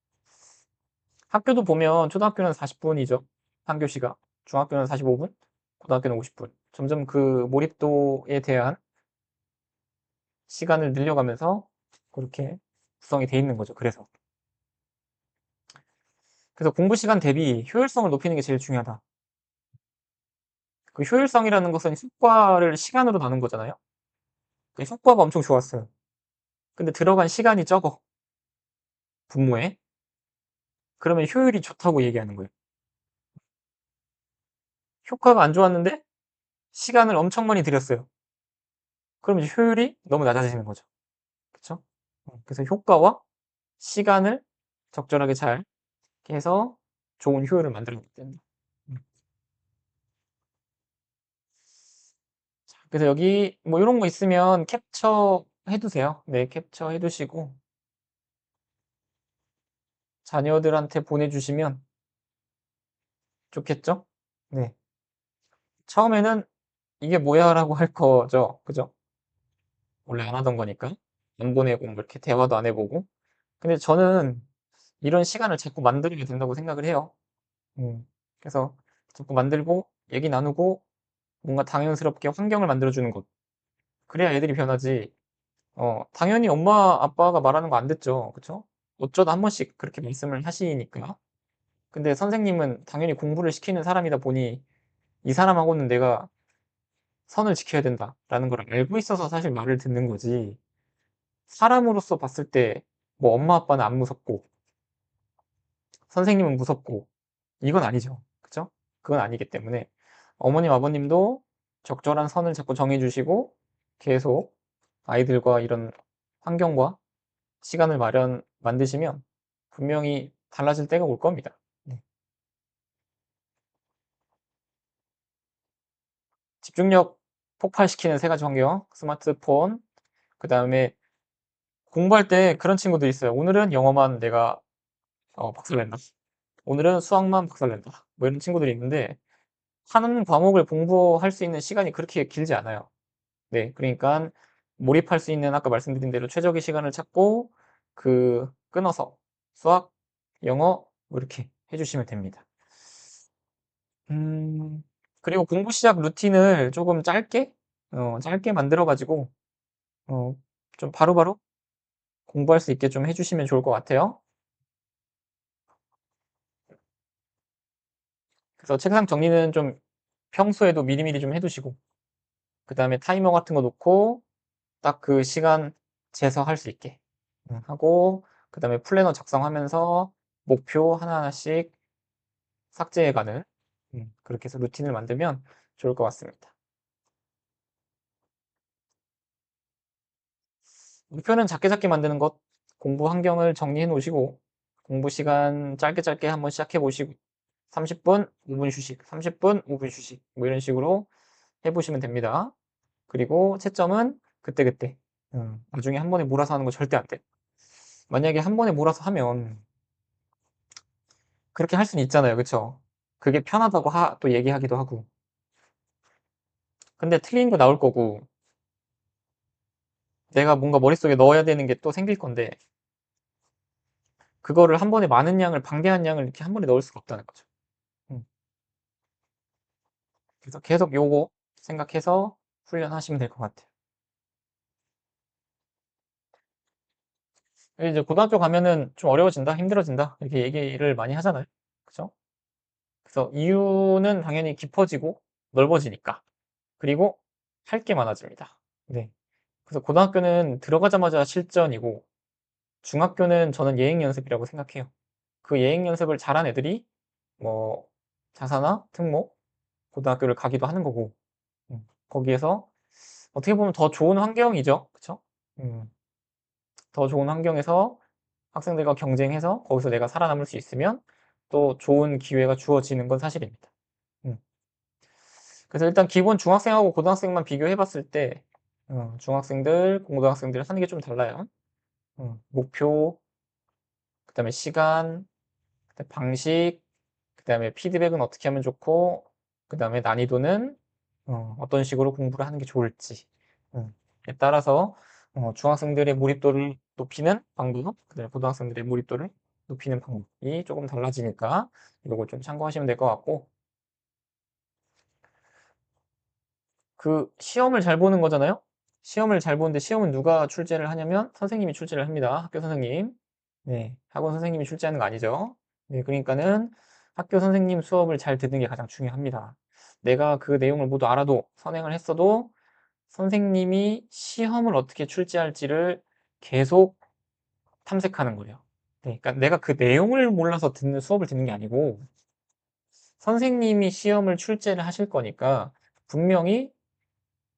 학교도 보면 초등학교는 40분이죠. 한 교시가. 중학교는 45분, 고등학교는 50분. 점점 그 몰입도에 대한 시간을 늘려가면서 그렇게 구성이 돼 있는 거죠. 그래서 공부 시간 대비 효율성을 높이는 게 제일 중요하다. 그 효율성이라는 것은 효과를 시간으로 나눈 거잖아요. 그 효과가 엄청 좋았어요. 근데 들어간 시간이 적어. 분모에. 그러면 효율이 좋다고 얘기하는 거예요. 효과가 안 좋았는데 시간을 엄청 많이 들였어요. 그러면 이제 효율이 너무 낮아지는 거죠. 그쵸? 그래서 효과와 시간을 적절하게 잘 해서 좋은 효율을 만들어내야 된다. 음. 그래서 여기 뭐 이런 거 있으면 캡처 해두세요. 네, 캡처 해두시고 자녀들한테 보내주시면 좋겠죠? 네. 처음에는 이게 뭐야 라고 할 거죠. 그죠? 원래 안 하던 거니까. 안 보내고 뭐 이렇게 대화도 안 해보고. 근데 저는 이런 시간을 자꾸 만들게 된다고 생각을 해요. 그래서 자꾸 만들고 얘기 나누고 뭔가 당연스럽게 환경을 만들어주는 것. 그래야 애들이 변하지. 당연히 엄마 아빠가 말하는 거 안 듣죠. 그쵸? 어쩌다 한 번씩 그렇게 말씀을 하시니까. 근데 선생님은 당연히 공부를 시키는 사람이다 보니 이 사람하고는 내가 선을 지켜야 된다라는 걸 알고 있어서 사실 말을 듣는 거지. 사람으로서 봤을 때 뭐 엄마 아빠는 안 무섭고 선생님은 무섭고 이건 아니죠. 그쵸? 그건 아니기 때문에 어머님 아버님도 적절한 선을 자꾸 정해주시고 계속 아이들과 이런 환경과 시간을 만드시면 분명히 달라질 때가 올 겁니다. 네. 집중력 폭발시키는 세 가지 환경, 스마트폰, 그 다음에 공부할 때 그런 친구들이 있어요. 오늘은 영어만 내가 박살낸다. 오늘은 수학만 박살낸다. 뭐 이런 친구들이 있는데 한 과목을 공부할 수 있는 시간이 그렇게 길지 않아요. 네, 그러니까 몰입할 수 있는 아까 말씀드린 대로 최적의 시간을 찾고 끊어서 수학, 영어 뭐 이렇게 해주시면 됩니다. 그리고 공부 시작 루틴을 조금 짧게 만들어가지고 어, 좀 바로바로 공부할 수 있게 좀 해주시면 좋을 것 같아요. 그래서 책상 정리는 좀 평소에도 미리미리 좀 해두시고 그 다음에 타이머 같은 거 놓고 딱 그 시간 재서 할 수 있게 하고 그 다음에 플래너 작성하면서 목표 하나하나씩 삭제해가는 그렇게 해서 루틴을 만들면 좋을 것 같습니다. 목표는 작게 작게 만드는 것, 공부 환경을 정리해 놓으시고 공부 시간 짧게 짧게 한번 시작해 보시고 30분, 5분 휴식, 30분, 5분 휴식 뭐 이런 식으로 해보시면 됩니다. 그리고 채점은 그때그때 나중에 한 번에 몰아서 하는 거 절대 안 돼. 만약에 한 번에 몰아서 하면 그렇게 할 수는 있잖아요. 그쵸? 그게 편하다고 또 얘기하기도 하고. 근데 틀린 거 나올 거고 내가 뭔가 머릿속에 넣어야 되는 게 또 생길 건데 그거를 한 번에 많은 양을 방대한 양을 이렇게 한 번에 넣을 수가 없다는 거죠. 음. 그래서 계속 요거 생각해서 훈련하시면 될 것 같아요. 이제 고등학교 가면은 좀 어려워진다, 힘들어진다 이렇게 얘기를 많이 하잖아요. 그죠? 그래서 이유는 당연히 깊어지고 넓어지니까. 그리고 할 게 많아집니다. 네. 그래서 고등학교는 들어가자마자 실전이고 중학교는 저는 예행 연습이라고 생각해요. 그 예행 연습을 잘한 애들이 뭐 자사나 특목, 고등학교를 가기도 하는 거고 거기에서 어떻게 보면 더 좋은 환경이죠. 그쵸? 음, 더 좋은 환경에서 학생들과 경쟁해서 거기서 내가 살아남을 수 있으면 또 좋은 기회가 주어지는 건 사실입니다. 음. 그래서 일단 기본 중학생하고 고등학생만 비교해 봤을 때 중학생들, 고등학생들 하는 게 좀 달라요. 목표, 그다음에 시간, 그다음에 방식, 그다음에 피드백은 어떻게 하면 좋고, 그다음에 난이도는 어떤 식으로 공부를 하는 게 좋을지 에 따라서 중학생들의 몰입도를 높이는 방법, 그다음에 고등학생들의 몰입도를 높이는 방법이 조금 달라지니까 이걸 좀 참고하시면 될 것 같고, 그 시험을 잘 보는 거잖아요. 시험을 잘 보는데 시험은 누가 출제를 하냐면 선생님이 출제를 합니다. 학교 선생님. 네, 학원 선생님이 출제하는 거 아니죠. 네, 그러니까는 학교 선생님 수업을 잘 듣는 게 가장 중요합니다. 내가 그 내용을 모두 알아도 선행을 했어도 선생님이 시험을 어떻게 출제할지를 계속 탐색하는 거예요. 네, 그러니까 내가 그 내용을 몰라서 수업을 듣는 게 아니고 선생님이 시험을 출제를 하실 거니까 분명히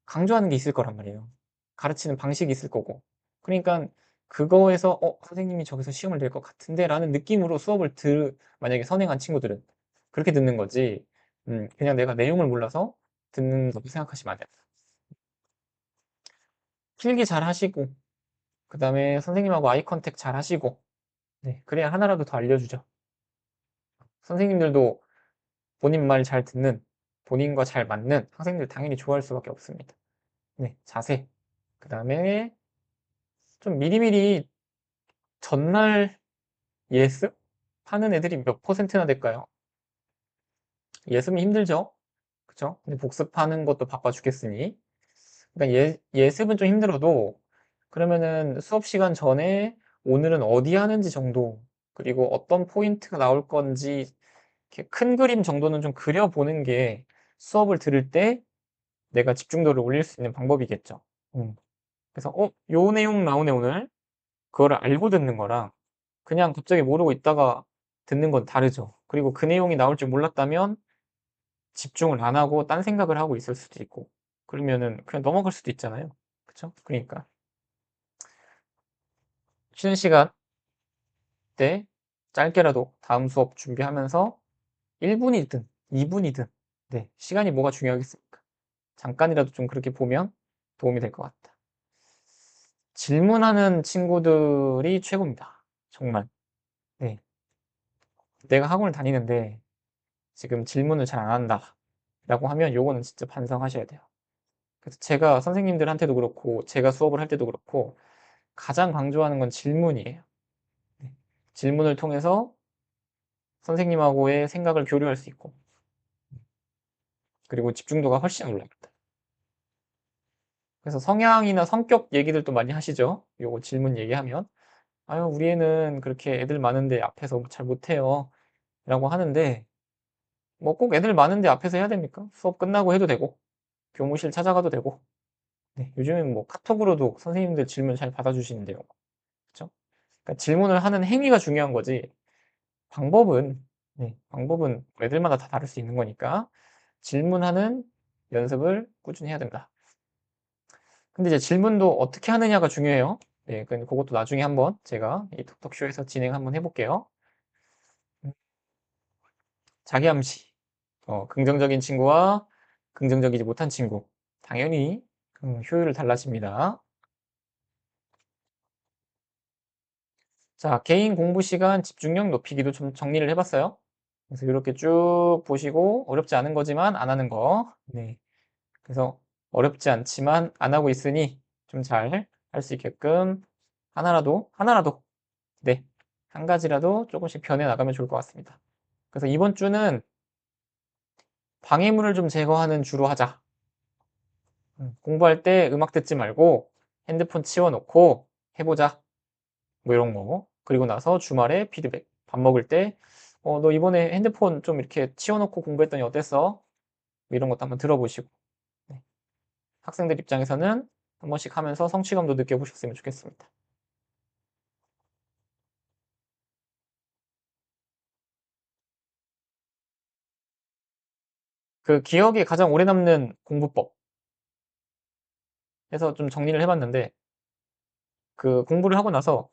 강조하는 게 있을 거란 말이에요. 가르치는 방식이 있을 거고. 그러니까 그거에서 선생님이 저기서 시험을 낼 것 같은데 라는 느낌으로 만약에 선행한 친구들은 그렇게 듣는 거지. 그냥 내가 내용을 몰라서 듣는 거라고 생각하시면 안 돼요. 필기 잘 하시고, 그 다음에 선생님하고 아이 컨택 잘 하시고, 네, 그래야 하나라도 더 알려주죠. 선생님들도 본인 말 잘 듣는, 본인과 잘 맞는 학생들 당연히 좋아할 수밖에 없습니다. 네, 자세. 그 다음에 좀 미리미리 전날 예습 하는 애들이 몇 퍼센트나 될까요? 예습이 힘들죠? 그쵸? 근데 복습하는 것도 바빠 죽겠으니. 그러니까 예습은 좀 힘들어도 그러면은 수업 시간 전에 오늘은 어디 하는지 정도, 그리고 어떤 포인트가 나올 건지 이렇게 큰 그림 정도는 좀 그려보는 게 수업을 들을 때 내가 집중도를 올릴 수 있는 방법이겠죠. 그래서 요 내용 나오네 오늘. 그거를 알고 듣는 거랑 그냥 갑자기 모르고 있다가 듣는 건 다르죠. 그리고 그 내용이 나올 줄 몰랐다면 집중을 안 하고 딴 생각을 하고 있을 수도 있고, 그러면은 그냥 넘어갈 수도 있잖아요. 그쵸? 그러니까 쉬는 시간 때 짧게라도 다음 수업 준비하면서 1분이든 2분이든, 네, 시간이 뭐가 중요하겠습니까? 잠깐이라도 좀 그렇게 보면 도움이 될 것 같다. 질문하는 친구들이 최고입니다. 정말. 네. 내가 학원을 다니는데 지금 질문을 잘 안 한다 라고 하면 요거는 진짜 반성하셔야 돼요. 그래서 제가 선생님들한테도 그렇고 제가 수업을 할 때도 그렇고 가장 강조하는 건 질문이에요. 네. 질문을 통해서 선생님하고의 생각을 교류할 수 있고, 그리고 집중도가 훨씬 올라갑니다. 그래서 성향이나 성격 얘기들도 많이 하시죠. 요거 질문 얘기하면 아유 우리 애는 그렇게 애들 많은데 앞에서 잘 못해요 라고 하는데, 뭐 꼭 애들 많은데 앞에서 해야 됩니까? 수업 끝나고 해도 되고 교무실 찾아가도 되고. 네, 요즘엔 뭐 카톡으로도 선생님들 질문 잘 받아주시는데요. 그렇죠? 그러니까 질문을 하는 행위가 중요한 거지 방법은, 네, 방법은 애들마다 다 다를 수 있는 거니까 질문하는 연습을 꾸준히 해야 된다. 근데 이제 질문도 어떻게 하느냐가 중요해요. 네, 그것도 나중에 한번 제가 이 톡톡쇼에서 진행 한번 해볼게요. 자기 암시. 긍정적인 친구와 긍정적이지 못한 친구. 당연히 효율을 달라집니다. 자, 개인 공부 시간 집중력 높이기도 좀 정리를 해봤어요. 그래서 이렇게 쭉 보시고 어렵지 않은 거지만 안 하는 거. 네. 그래서 어렵지 않지만 안 하고 있으니 좀 잘 할 수 있게끔 하나라도, 네, 한 가지라도 조금씩 변해 나가면 좋을 것 같습니다. 그래서 이번 주는 방해물을 좀 제거하는 주로 하자. 공부할 때 음악 듣지 말고 핸드폰 치워놓고 해보자. 뭐 이런 거. 그리고 나서 주말에 피드백. 밥 먹을 때, 너 이번에 핸드폰 좀 이렇게 치워놓고 공부했더니 어땠어? 뭐 이런 것도 한번 들어보시고. 네. 학생들 입장에서는 한 번씩 하면서 성취감도 느껴보셨으면 좋겠습니다. 그 기억에 가장 오래 남는 공부법 해서 좀 정리를 해봤는데, 그 공부를 하고 나서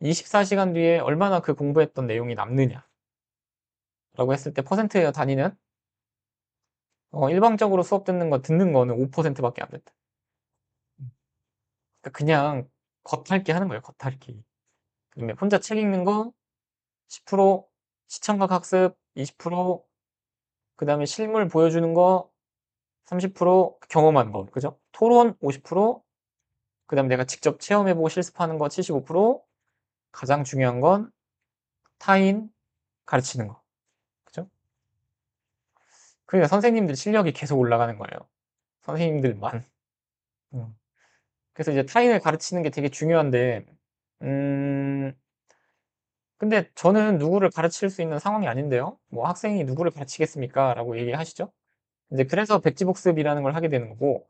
24시간 뒤에 얼마나 그 공부했던 내용이 남느냐라고 했을 때 퍼센트 단위는 일방적으로 수업 듣는 거는 5%밖에 안 된다. 그러니까 그냥 겉핥기 하는 거예요, 겉핥기. 그다음에 혼자 책 읽는 거 10%, 시청각 학습 20%, 그다음에 실물 보여주는 거 30%, 경험한 거, 그죠? 토론 50%, 그다음에 내가 직접 체험해보고 실습하는 거 75%, 가장 중요한 건 타인 가르치는 거, 그죠? 그러니까 선생님들 실력이 계속 올라가는 거예요. 선생님들만. 음. 그래서 이제 타인을 가르치는 게 되게 중요한데, 음, 근데 저는 누구를 가르칠 수 있는 상황이 아닌데요. 뭐 학생이 누구를 가르치겠습니까? 라고 얘기하시죠. 이제 그래서 백지복습이라는 걸 하게 되는 거고,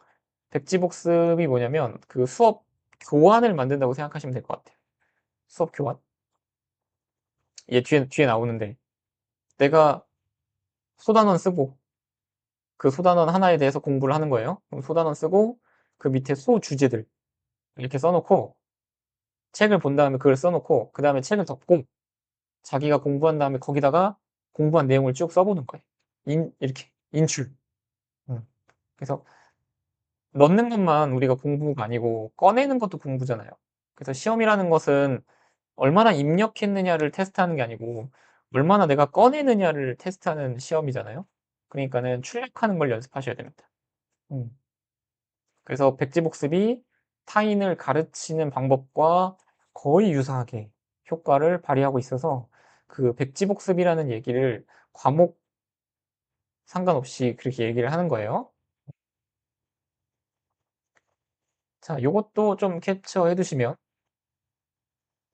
백지복습이 뭐냐면 그 수업 교환을 만든다고 생각하시면 될 것 같아요. 수업 교환. 얘 뒤에 나오는데 내가 소단원 쓰고 그 소단원 하나에 대해서 공부를 하는 거예요. 그럼 소단원 쓰고 그 밑에 소 주제들 이렇게 써놓고 책을 본 다음에 그걸 써놓고 그 다음에 책을 덮고 자기가 공부한 다음에 거기다가 공부한 내용을 쭉 써보는 거예요. 이렇게 인출. 음. 그래서 넣는 것만 우리가 공부가 아니고 꺼내는 것도 공부잖아요. 그래서 시험이라는 것은 얼마나 입력했느냐를 테스트하는 게 아니고 얼마나 내가 꺼내느냐를 테스트하는 시험이잖아요. 그러니까는 출력하는 걸 연습하셔야 됩니다. 음. 그래서 백지복습이 타인을 가르치는 방법과 거의 유사하게 효과를 발휘하고 있어서 그 백지복습이라는 얘기를 과목 상관없이 그렇게 얘기를 하는 거예요. 자, 요것도 좀 캡처해 두시면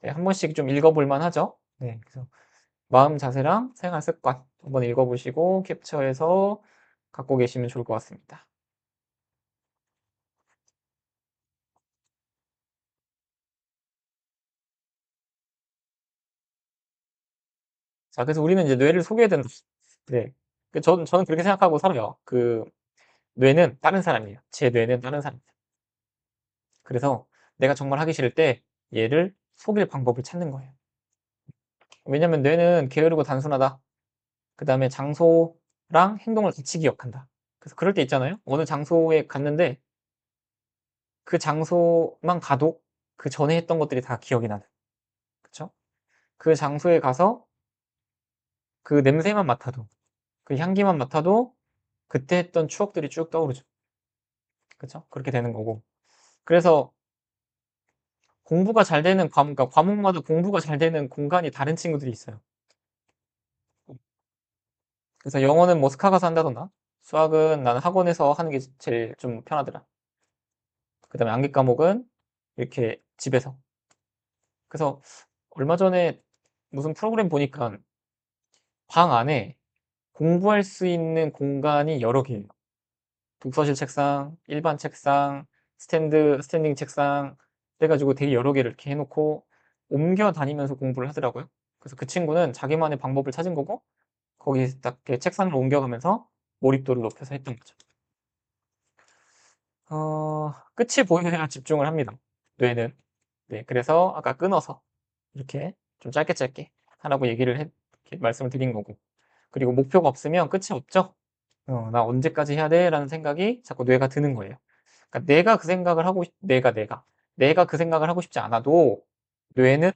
네, 한 번씩 좀 읽어볼 만하죠. 네, 그래서 마음 자세랑 생활 습관 한번 읽어보시고 캡처해서 갖고 계시면 좋을 것 같습니다. 자, 그래서 우리는 이제 뇌를 소개해야 된다. 네. 저는 그렇게 생각하고 살아요. 그 뇌는 다른 사람이에요. 제 뇌는 다른 사람이에요. 그래서 내가 정말 하기 싫을 때 얘를 속일 방법을 찾는 거예요. 왜냐면 뇌는 게으르고 단순하다. 그 다음에 장소랑 행동을 같이 기억한다. 그래서 그럴 때 있잖아요. 어느 장소에 갔는데 그 장소만 가도 그 전에 했던 것들이 다 기억이 나는. 그쵸? 그 장소에 가서 그 냄새만 맡아도, 그 향기만 맡아도 그때 했던 추억들이 쭉 떠오르죠. 그쵸? 그렇게 되는 거고. 그래서 공부가 잘 되는 그러니까 과목마다 공부가 잘 되는 공간이 다른 친구들이 있어요. 그래서 영어는 뭐 스카 가서 한다던가, 수학은 나는 학원에서 하는 게 제일 좀 편하더라. 그 다음에 암기 과목은 이렇게 집에서. 그래서 얼마 전에 무슨 프로그램 보니까 방 안에 공부할 수 있는 공간이 여러 개예요. 독서실 책상, 일반 책상, 스탠딩 책상 그래가지고 되게 여러 개를 이렇게 해놓고 옮겨 다니면서 공부를 하더라고요. 그래서 그 친구는 자기만의 방법을 찾은 거고 거기 딱 이렇게 책상을 옮겨가면서 몰입도를 높여서 했던 거죠. 끝이 보여야 집중을 합니다. 뇌는. 네, 그래서 아까 끊어서 이렇게 좀 짧게 짧게 하라고 이렇게 말씀을 드린 거고. 그리고 목표가 없으면 끝이 없죠. 나 언제까지 해야 돼? 라는 생각이 자꾸 뇌가 드는 거예요. 그러니까 내가 그 생각을 하고 내가 그 생각을 하고 싶지 않아도 뇌는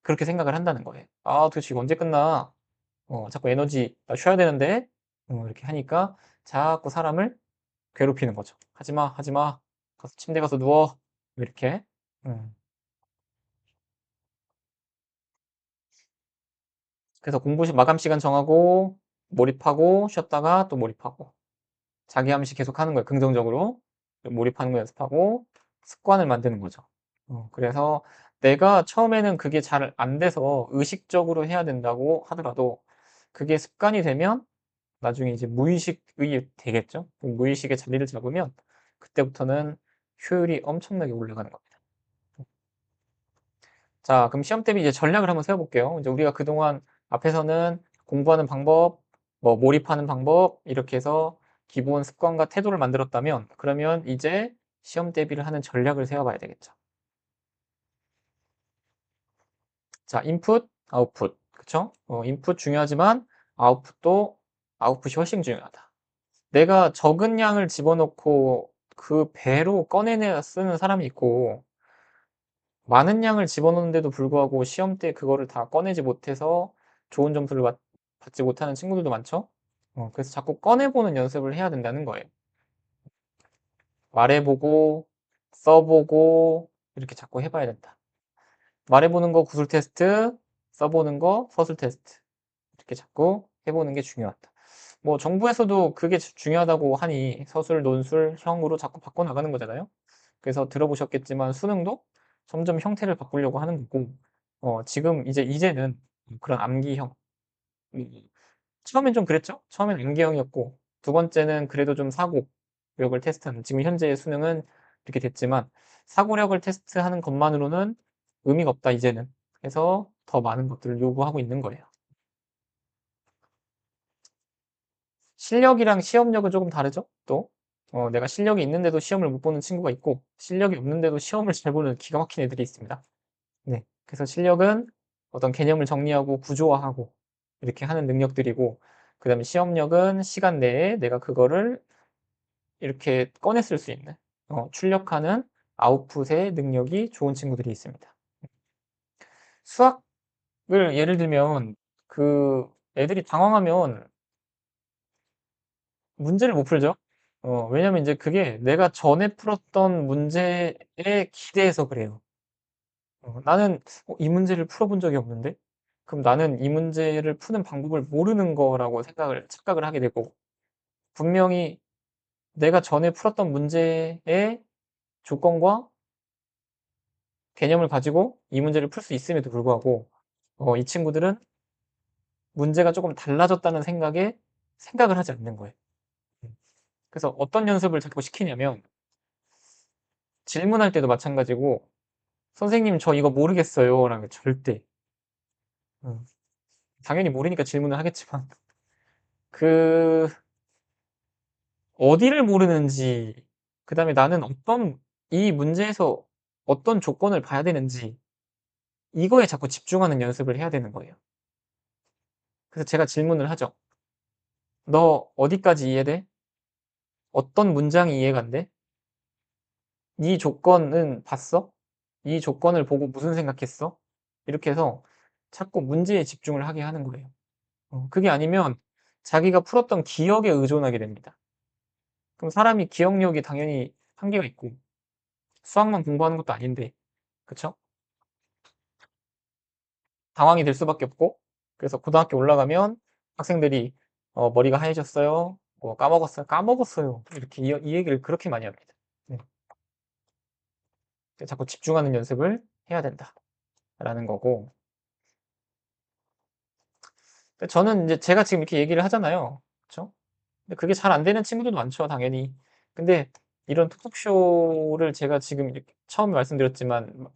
그렇게 생각을 한다는 거예요. 아, 도대체 이거 언제 끝나? 자꾸 에너지 나 쉬어야 되는데 이렇게 하니까 자꾸 사람을 괴롭히는 거죠. 하지 마, 하지 마. 가서 침대 가서 누워. 이렇게. 음. 그래서 마감 시간 정하고 몰입하고 쉬었다가 또 몰입하고 자기 암시 계속 하는 거예요. 긍정적으로 몰입하는 거 연습하고 습관을 만드는 거죠. 그래서 내가 처음에는 그게 잘 안 돼서 의식적으로 해야 된다고 하더라도 그게 습관이 되면 나중에 이제 무의식이 되겠죠. 무의식의 자리를 잡으면 그때부터는 효율이 엄청나게 올라가는 겁니다. 자, 그럼 시험 대비 이제 전략을 한번 세워볼게요. 이제 우리가 그동안 앞에서는 공부하는 방법, 뭐 몰입하는 방법 이렇게 해서 기본 습관과 태도를 만들었다면 그러면 이제 시험 대비를 하는 전략을 세워봐야 되겠죠. 자, 인풋, 아웃풋. 그쵸? 인풋 중요하지만 아웃풋이 훨씬 중요하다. 내가 적은 양을 집어넣고 그 배로 꺼내내 쓰는 사람이 있고 많은 양을 집어넣는데도 불구하고 시험 때 그거를 다 꺼내지 못해서 좋은 점수를 받지 못하는 친구들도 많죠. 그래서 자꾸 꺼내보는 연습을 해야 된다는 거예요. 말해보고 써보고 이렇게 자꾸 해봐야 된다. 말해보는 거 구술 테스트, 써보는 거 서술 테스트 이렇게 자꾸 해보는 게 중요하다. 뭐 정부에서도 그게 중요하다고 하니 서술, 논술, 형으로 자꾸 바꿔나가는 거잖아요. 그래서 들어보셨겠지만 수능도 점점 형태를 바꾸려고 하는 거고, 지금 이제는 그런 암기형. 처음엔 좀 그랬죠? 처음엔 암기형이었고, 두 번째는 그래도 좀 사고력을 테스트하는, 지금 현재의 수능은 이렇게 됐지만, 사고력을 테스트하는 것만으로는 의미가 없다, 이제는. 그래서 더 많은 것들을 요구하고 있는 거예요. 실력이랑 시험력은 조금 다르죠? 또, 내가 실력이 있는데도 시험을 못 보는 친구가 있고, 실력이 없는데도 시험을 잘 보는 기가 막힌 애들이 있습니다. 네. 그래서 실력은 어떤 개념을 정리하고 구조화하고 이렇게 하는 능력들이고, 그 다음에 시험력은 시간 내에 내가 그거를 이렇게 꺼냈을 수 있는, 출력하는 아웃풋의 능력이 좋은 친구들이 있습니다. 수학을 예를 들면, 그 애들이 당황하면 문제를 못 풀죠. 왜냐면 이제 그게 내가 전에 풀었던 문제에 기대해서 그래요. 나는 이 문제를 풀어본 적이 없는데? 그럼 나는 이 문제를 푸는 방법을 모르는 거라고 착각을 하게 되고, 분명히 내가 전에 풀었던 문제의 조건과 개념을 가지고 이 문제를 풀 수 있음에도 불구하고, 이 친구들은 문제가 조금 달라졌다는 생각을 하지 않는 거예요. 그래서 어떤 연습을 자꾸 시키냐면, 질문할 때도 마찬가지고, 선생님 저 이거 모르겠어요 라는 게 절대. 음, 당연히 모르니까 질문을 하겠지만, 그 어디를 모르는지, 그 다음에 나는 이 문제에서 어떤 조건을 봐야 되는지, 이거에 자꾸 집중하는 연습을 해야 되는 거예요. 그래서 제가 질문을 하죠. 너 어디까지 이해돼? 어떤 문장이 이해가 안 돼? 이 조건은 봤어? 이 조건을 보고 무슨 생각했어? 이렇게 해서 자꾸 문제에 집중을 하게 하는 거예요. 그게 아니면 자기가 풀었던 기억에 의존하게 됩니다. 그럼 사람이 기억력이 당연히 한계가 있고, 수학만 공부하는 것도 아닌데, 그쵸? 당황이 될 수밖에 없고, 그래서 고등학교 올라가면 학생들이 머리가 하얘졌어요. 뭐 까먹었어요. 까먹었어요. 이렇게 이 얘기를 그렇게 많이 합니다. 네. 자꾸 집중하는 연습을 해야 된다라는 거고. 저는 이제 제가 지금 이렇게 얘기를 하잖아요. 그렇죠? 근데 그게 잘 안 되는 친구들도 많죠, 당연히. 근데 이런 톡톡쇼를 제가 지금 이렇게 처음에 말씀드렸지만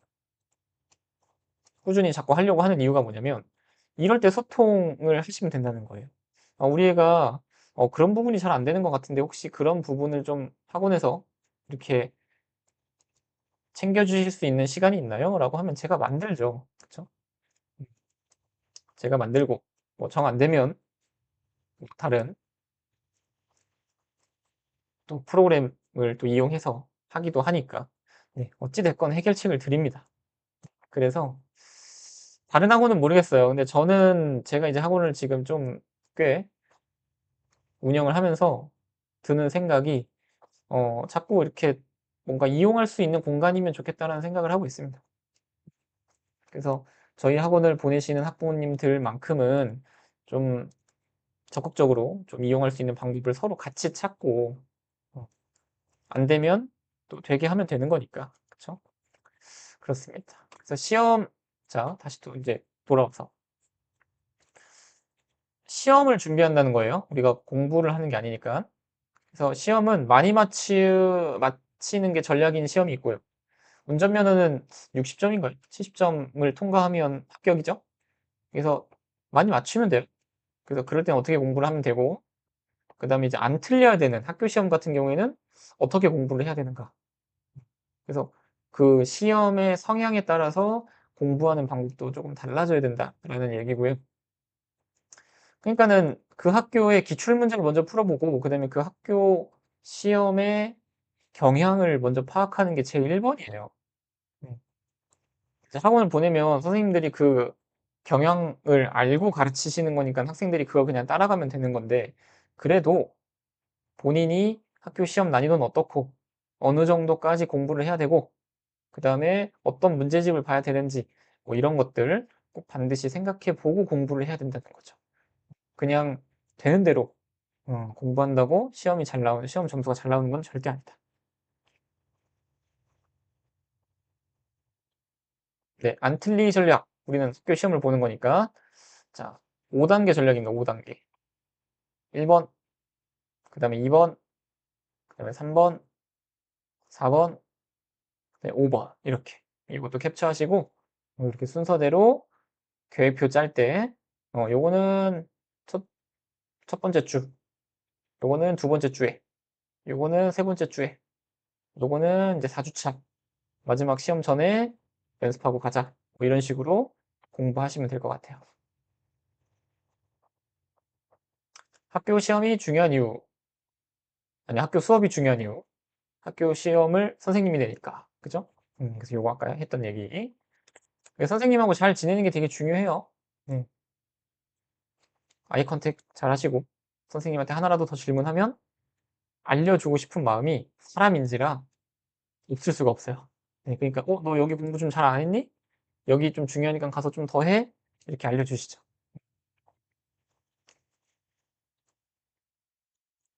꾸준히 자꾸 하려고 하는 이유가 뭐냐면, 이럴 때 소통을 하시면 된다는 거예요. 우리 애가 그런 부분이 잘 안 되는 것 같은데 혹시 그런 부분을 좀 학원에서 이렇게 챙겨주실 수 있는 시간이 있나요? 라고 하면 제가 만들죠. 그쵸? 제가 만들고, 뭐 정 안 되면 다른 또 프로그램을 또 이용해서 하기도 하니까, 네, 어찌됐건 해결책을 드립니다. 그래서 다른 학원은 모르겠어요. 근데 저는 제가 이제 학원을 지금 좀 꽤 운영을 하면서 드는 생각이, 자꾸 이렇게 뭔가 이용할 수 있는 공간이면 좋겠다라는 생각을 하고 있습니다. 그래서 저희 학원을 보내시는 학부모님들만큼은 좀 적극적으로 좀 이용할 수 있는 방법을 서로 같이 찾고, 어, 안 되면 또 되게 하면 되는 거니까. 그쵸? 그렇습니다. 그래서 자, 다시 또 이제 돌아와서 시험을 준비한다는 거예요. 우리가 공부를 하는 게 아니니까. 그래서 시험은 많이 맞히는 게 전략인 시험이 있고요. 운전면허는 60점인가요? 70점을 통과하면 합격이죠? 그래서 많이 맞추면 돼요. 그래서 그럴 땐 어떻게 공부를 하면 되고, 그 다음에 이제 안 틀려야 되는 학교 시험 같은 경우에는 어떻게 공부를 해야 되는가. 그래서 그 시험의 성향에 따라서 공부하는 방법도 조금 달라져야 된다라는 얘기고요. 그러니까는 그 학교의 기출 문제를 먼저 풀어보고, 그 다음에 그 학교 시험의 경향을 먼저 파악하는 게 제일 1번이에요. 이제 학원을 보내면 선생님들이 그 경향을 알고 가르치시는 거니까 학생들이 그걸 그냥 따라가면 되는 건데, 그래도 본인이 학교 시험 난이도는 어떻고 어느 정도까지 공부를 해야 되고 그다음에 어떤 문제집을 봐야 되는지 뭐 이런 것들 꼭 반드시 생각해 보고 공부를 해야 된다는 거죠. 그냥 되는 대로 공부한다고 시험 점수가 잘 나오는 건 절대 아니다. 네, 안 틀리 전략. 우리는 학교 시험을 보는 거니까. 자, 5단계 전략입니다. 5단계. 1번, 그다음에 2번, 그다음에 3번, 4번, 5번 이렇게. 이것도 캡처하시고 이렇게 순서대로 계획표 짤 때 요거는 첫, 첫 번째 주, 요거는 두 번째 주에, 요거는 세 번째 주에, 요거는 이제 4주차 마지막 시험 전에 연습하고 가자. 뭐 이런 식으로 공부하시면 될 것 같아요. 학교 시험이 중요한 이유, 아니 학교 수업이 중요한 이유. 학교 시험을 선생님이 내니까. 그죠? 그래서 요거 아까 했던 얘기. 선생님하고 잘 지내는 게 되게 중요해요. 음, 아이 컨택 잘 하시고 선생님한테 하나라도 더 질문하면 알려주고 싶은 마음이 사람인지라 없을 수가 없어요. 네, 그러니까 너 여기 공부 좀 잘 안 했니? 여기 좀 중요하니까 가서 좀 더 해? 이렇게 알려주시죠.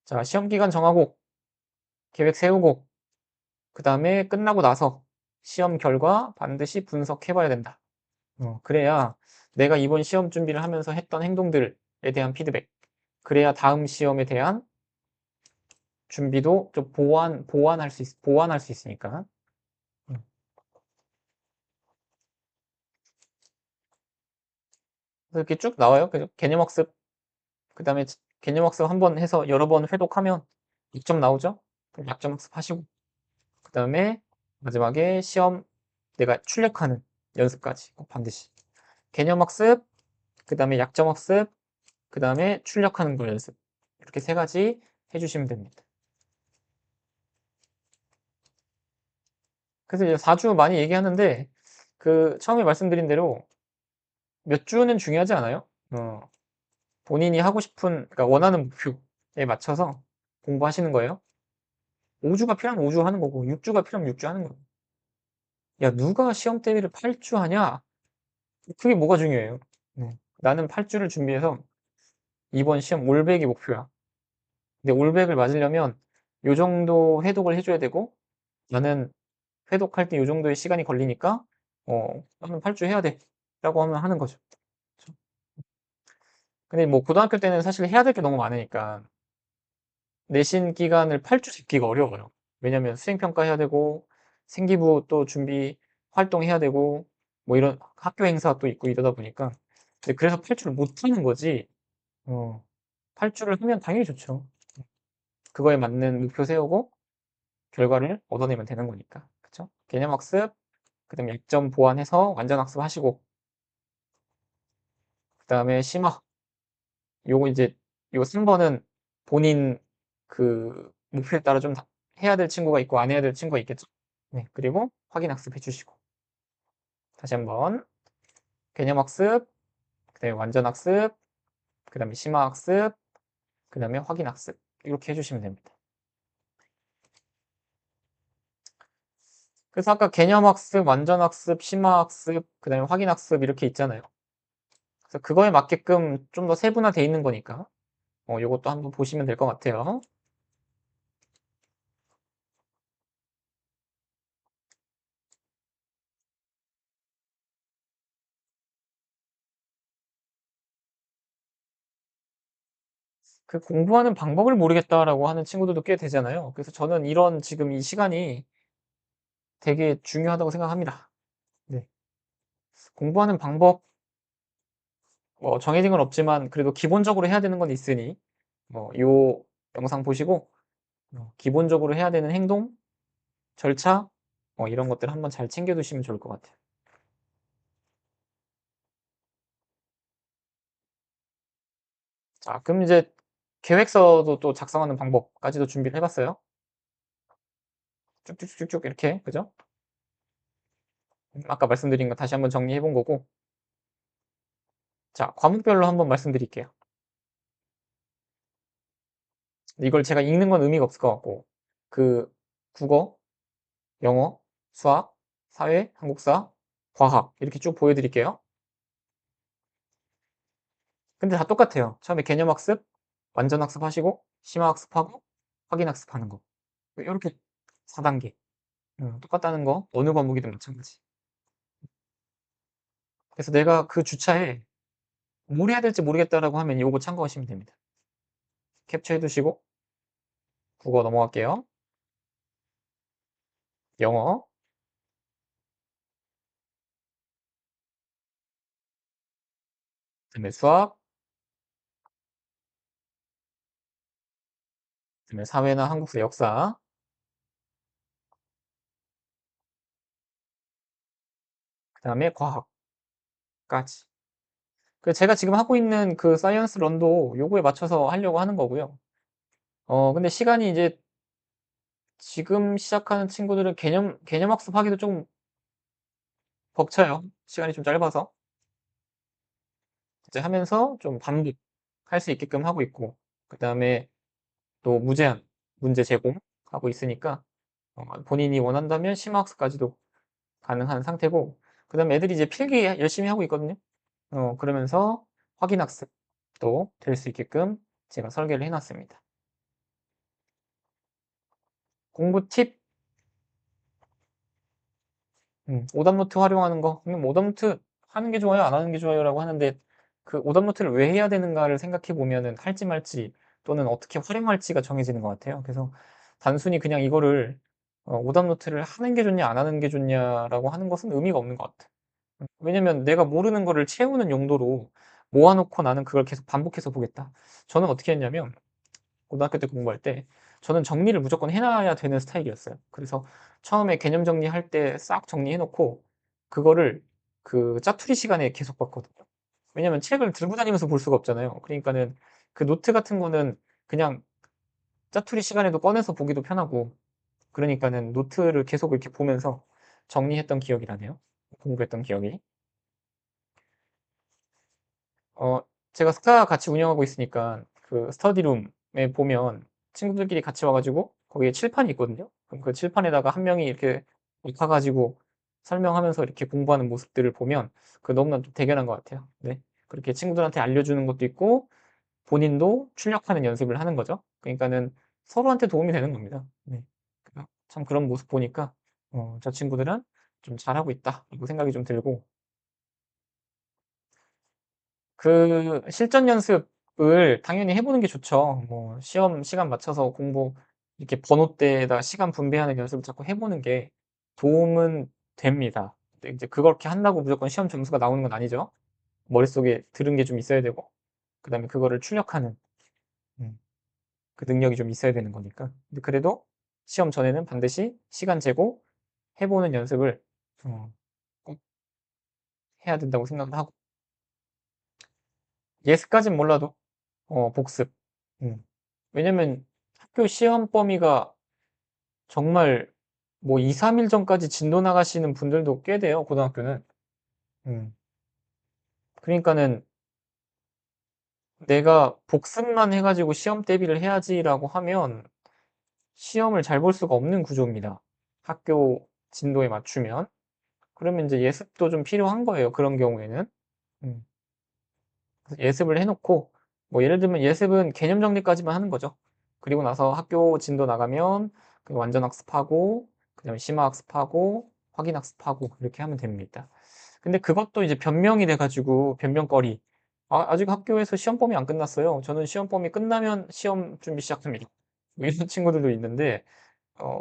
자, 시험 기간 정하고 계획 세우고 그 다음에 끝나고 나서 시험 결과 반드시 분석해 봐야 된다. 그래야 내가 이번 시험 준비를 하면서 했던 행동들에 대한 피드백, 그래야 다음 시험에 대한 준비도 좀 보완할 수 있으니까. 음. 그래서 이렇게 쭉 나와요. 그죠? 개념학습, 그 다음에 개념학습 한번 해서 여러 번 회독하면 6점 나오죠? 그럼 약점 학습하시고, 그 다음에 마지막에 시험 내가 출력하는 연습까지 꼭 반드시. 개념학습, 그 다음에 약점학습, 그 다음에 출력하는 거 연습. 이렇게 세 가지 해주시면 됩니다. 그래서 이제 4주 많이 얘기하는데, 그 처음에 말씀드린 대로 몇 주는 중요하지 않아요? 본인이 하고 싶은, 그러니까 원하는 목표에 맞춰서 공부하시는 거예요. 5주가 필요하면 5주 하는 거고, 6주가 필요하면 6주 하는 거예요. 야, 누가 시험 대비를 8주 하냐? 그게 뭐가 중요해요? 네. 나는 8주를 준비해서 이번 시험 올백이 목표야. 근데 올백을 맞으려면 요 정도 회독을 해줘야 되고, 나는 회독할 때 요 정도의 시간이 걸리니까, 나는 8주 해야 돼. 라고 하면 하는 거죠. 그쵸? 근데 뭐 고등학교 때는 사실 해야 될 게 너무 많으니까 내신 기간을 8주 잡기가 어려워요. 왜냐면 수행평가 해야 되고 생기부 또 준비 활동해야 되고 뭐 이런 학교 행사 또 있고 이러다 보니까 그래서 8주를 못 하는 거지. 8주를 하면 당연히 좋죠. 그거에 맞는 목표 세우고 결과를 얻어내면 되는 거니까. 그쵸? 개념학습, 그다음에 약점 보완해서 완전 학습하시고 그다음에 심화. 요거 이제 요 3번은 본인 그 목표에 따라 좀 해야 될 친구가 있고 안 해야 될 친구가 있겠죠. 네, 그리고 확인 학습 해주시고 다시 한번 개념 학습, 그다음에 완전 학습, 그다음에 심화 학습, 그다음에 확인 학습 이렇게 해주시면 됩니다. 그래서 아까 개념 학습, 완전 학습, 심화 학습, 그다음에 확인 학습 이렇게 있잖아요. 그래서 그거에 맞게끔 좀 더 세분화돼 있는 거니까 요것도 한번 보시면 될 것 같아요. 그 공부하는 방법을 모르겠다라고 하는 친구들도 꽤 되잖아요. 그래서 저는 이런 지금 이 시간이 되게 중요하다고 생각합니다. 네. 공부하는 방법, 정해진 건 없지만 그래도 기본적으로 해야 되는 건 있으니, 요 영상 보시고, 기본적으로 해야 되는 행동, 절차, 이런 것들 한번 잘 챙겨두시면 좋을 것 같아요. 자, 그럼 이제 계획서도 또 작성하는 방법까지도 준비를 해봤어요. 쭉쭉쭉쭉 이렇게, 그죠? 아까 말씀드린 거 다시 한번 정리해 본 거고, 자, 과목별로 한번 말씀드릴게요. 이걸 제가 읽는 건 의미가 없을 것 같고, 그 국어, 영어, 수학, 사회, 한국사, 과학 이렇게 쭉 보여드릴게요. 근데 다 똑같아요. 처음에 개념학습, 완전학습 하시고, 심화학습하고, 확인학습하는 거. 이렇게 4단계. 똑같다는 거, 어느 과목이든 마찬가지. 그래서 내가 그 주차에 뭘 해야 될지 모르겠다라고 하면 요거 참고하시면 됩니다. 캡처해 두시고, 국어 넘어갈게요. 영어, 그다음에 수학, 그다음에 사회나 한국사, 역사, 그다음에 과학까지. 제가 지금 하고 있는 그 사이언스 런도 요거에 맞춰서 하려고 하는 거고요. 근데 시간이 이제 지금 시작하는 친구들은 개념 학습하기도 좀 벅차요. 시간이 좀 짧아서. 이제 하면서 좀 반복할 수 있게끔 하고 있고, 그다음에 또 무제한 문제 제공하고 있으니까 본인이 원한다면 심화학습까지도 가능한 상태고, 그다음에 애들이 이제 필기 열심히 하고 있거든요. 그러면서 확인학습도 될 수 있게끔 제가 설계를 해 놨습니다. 공부 팁, 오답노트 활용하는 거. 오답노트 하는 게 좋아요, 안 하는 게 좋아요라고 하는데, 그 오답노트를 왜 해야 되는가를 생각해 보면은 할지 말지 또는 어떻게 활용할지가 정해지는 것 같아요. 그래서 단순히 그냥 이거를 오답노트를 하는 게 좋냐 안 하는 게 좋냐라고 하는 것은 의미가 없는 것 같아요. 왜냐면 내가 모르는 거를 채우는 용도로 모아 놓고 나는 그걸 계속 반복해서 보겠다. 저는 어떻게 했냐면 고등학교 때 공부할 때 저는 정리를 무조건 해 놔야 되는 스타일이었어요. 그래서 처음에 개념 정리할 때 싹 정리해 놓고 그거를 그 짜투리 시간에 계속 봤거든요. 왜냐면 책을 들고 다니면서 볼 수가 없잖아요. 그러니까는 그 노트 같은 거는 그냥 짜투리 시간에도 꺼내서 보기도 편하고, 그러니까는 노트를 계속 이렇게 보면서 정리했던 기억이 나네요. 공부했던 기억이. 어, 제가 스타 같이 운영하고 있으니까 그 스터디룸에 보면 친구들끼리 같이 와가지고 거기에 칠판이 있거든요. 그럼 그 칠판에다가 한 명이 이렇게 가가지고 설명하면서 이렇게 공부하는 모습들을 보면 그 너무나 좀 대견한 것 같아요. 네. 그렇게 친구들한테 알려주는 것도 있고 본인도 출력하는 연습을 하는 거죠. 그러니까는 서로한테 도움이 되는 겁니다. 네. 참 그런 모습 보니까 저 친구들은 좀 잘하고 있다. 이 생각이 좀 들고, 그 실전 연습을 당연히 해 보는 게 좋죠. 뭐 시험 시간 맞춰서 공부 이렇게 번호대에다 시간 분배하는 연습을 자꾸 해 보는 게 도움은 됩니다. 근데 이제 그렇게 한다고 무조건 시험 점수가 나오는 건 아니죠. 머릿속에 들은 게 좀 있어야 되고, 그다음에 그거를 출력하는 음 그 능력이 좀 있어야 되는 거니까. 근데 그래도 시험 전에는 반드시 시간 재고 해 보는 연습을 어 꼭 해야 된다고 생각을 하고, 예습까진 몰라도 복습. 음. 왜냐면 학교 시험 범위가 정말 뭐 2-3일 전까지 진도 나가시는 분들도 꽤 돼요, 고등학교는. 음. 그러니까는 '내가 복습만 해 가지고 시험 대비를 해야지.'라고 하면 시험을 잘 볼 수가 없는 구조입니다, 학교 진도에 맞추면. 그러면 인제 예습도 좀 필요한 거예요, 그런 경우에는. 음. 그래서 예습을 해 놓고, 뭐 예를 들면 예습은 개념 정리까지만 하는 거죠. 그리고 나서 학교 진도 나가면 그 완전 학습하고, 그다음에 심화 학습하고, 확인 학습하고 이렇게 하면 됩니다. 근데 그것도 이제 변명이 돼 가지고 변명거리. "아 아직 학교에서 시험 범위 안 끝났어요. 저는 시험 범위 끝나면 시험 준비 시작합니다." 뭐 이런 친구들도 있는데,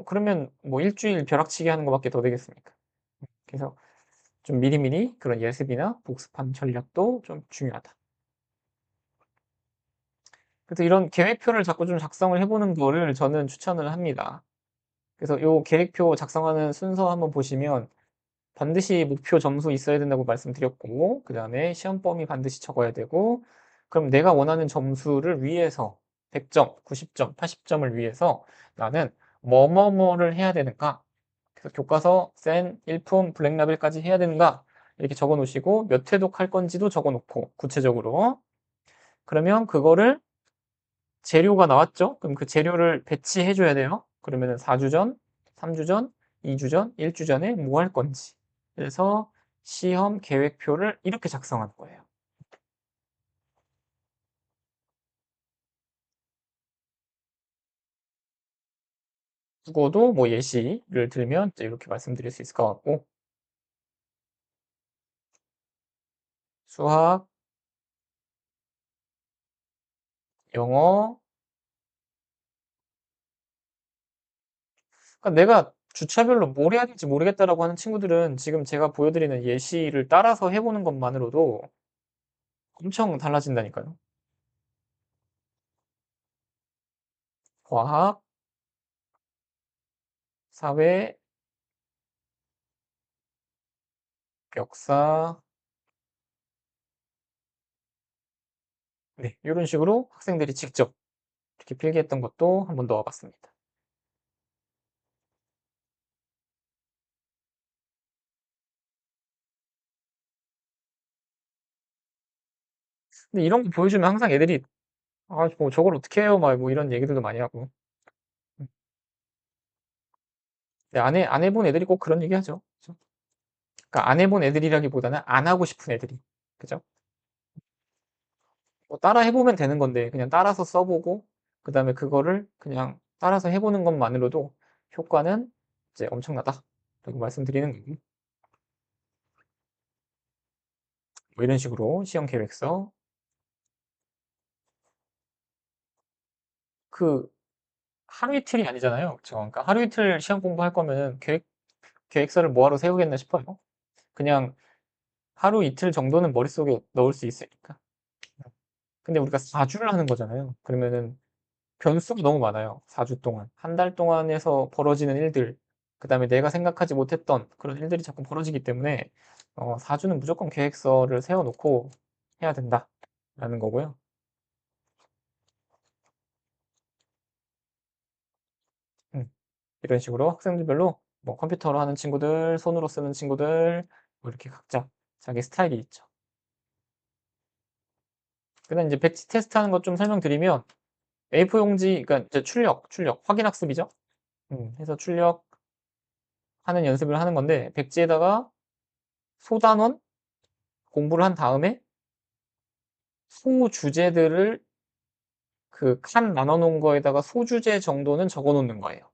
그러면 뭐 일 주일 벼락치기 하는 거 밖에 더 되겠습니까? 그래서 좀 미리미리 그런 예습이나 복습하는 전략도 좀 중요하다. 그래서 이런 계획표를 자꾸 좀 작성을 해 보는 거를 저는 추천을 합니다. 그래서 요 계획표 작성하는 순서 한번 보시면 반드시 목표 점수 있어야 된다고 말씀드렸고, 그다음에 시험 범위 반드시 적어야 되고, 그럼 내가 원하는 점수를 위해서 100점, 90점, 80점을 위해서 나는 뭐뭐뭐를 해야 되는가? 그래서 교과서, 센, 일품, 블랙라벨까지 해야 되는가? 이렇게 적어 놓으시고 몇 회독 할 건지도 적어 놓고 구체적으로. 그러면 그거를 재료가 나왔죠? 그럼 그 재료를 배치해 줘야 돼요. 그러면은 4주 전, 3주 전, 2주 전, 1주 전에 뭐 할 건지. 그래서 시험 계획표를 이렇게 작성하는 거예요. 국어도 뭐 예시를 들면 이렇게 말씀드릴 수 있을 것 같고, 수학, 영어, 그러니까 내가 주차별로 뭘 해야 될지 모르겠다라고 하는 친구들은 지금 제가 보여드리는 예시를 따라서 해보는 것만으로도 엄청 달라진다니까요. 과학, 사회, 역사, 네, 이런 식으로 학생들이 직접 이렇게 필기했던 것도 한번 넣어봤습니다. 근데 이런 거 보여주면 항상 애들이 아, 뭐 저걸 어떻게 해요? 막 뭐 이런 얘기들도 많이 하고. 음. 근데 안 해본 애들이 꼭 그런 얘기 하죠. 그죠? 그러니까 안 해본 애들이라기보다는 안 하고 싶은 애들이. 그죠? 뭐 따라 해보면 되는 건데 그냥 따라서 써보고 그 다음에 그거를 그냥 따라서 해보는 것만으로도 효과는 이제 엄청나다 라고 말씀드리는 거고 뭐 이런 식으로 시험 계획서 그 하루 이틀이 아니잖아요. 그쵸? 그러니까 하루 이틀 시험 공부할 거면 계획서를 뭐하러 세우겠나 싶어요. 그냥 하루 이틀 정도는 머릿속에 넣을 수 있으니까. 근데 우리가 4주를 하는 거잖아요. 그러면은 변수가 너무 많아요. 4주 동안. 한 달 동안에서 벌어지는 일들, 그 다음에 내가 생각하지 못했던 그런 일들이 자꾸 벌어지기 때문에 4주는 무조건 계획서를 세워놓고 해야 된다라는 거고요. 음, 이런 식으로 학생들별로 뭐 컴퓨터로 하는 친구들, 손으로 쓰는 친구들, 뭐 이렇게 각자 자기 스타일이 있죠. 그다음 이제 백지 테스트 하는 것 좀 설명드리면 A4 용지, 그러니까 이제 출력, 확인 학습이죠. 해서 출력하는 연습을 하는 건데 백지에다가 소단원 공부를 한 다음에 소 주제들을 그 칸 나눠 놓은 거에다가 소주제 정도는 적어 놓는 거예요.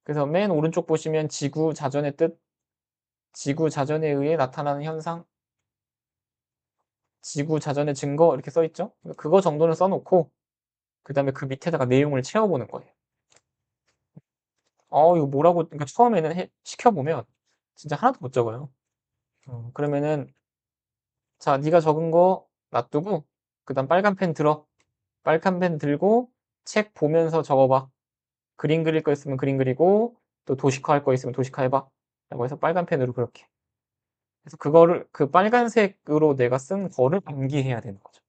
그래서 맨 오른쪽 보시면 지구 자전의 뜻, 지구 자전에 의해 나타나는 현상, 지구 자전의 증거 이렇게 써 있죠. 그거 정도는 써놓고 그 다음에 그 밑에다가 내용을 채워보는 거예요. 이거 뭐라고, 그러니까 처음에는 시켜보면 진짜 하나도 못 적어요. 그러면은 자, 네가 적은 거 놔두고 그다음 빨간 펜 들어. 빨간 펜 들고 책 보면서 적어봐. 그림 그릴 거 있으면 그림 그리고 또 도식화 할 거 있으면 도식화 해봐. 라고 해서 빨간 펜으로 그렇게. 그래서 그거를 그 빨간색으로 내가 쓴 거를 암기해야 되는 거죠.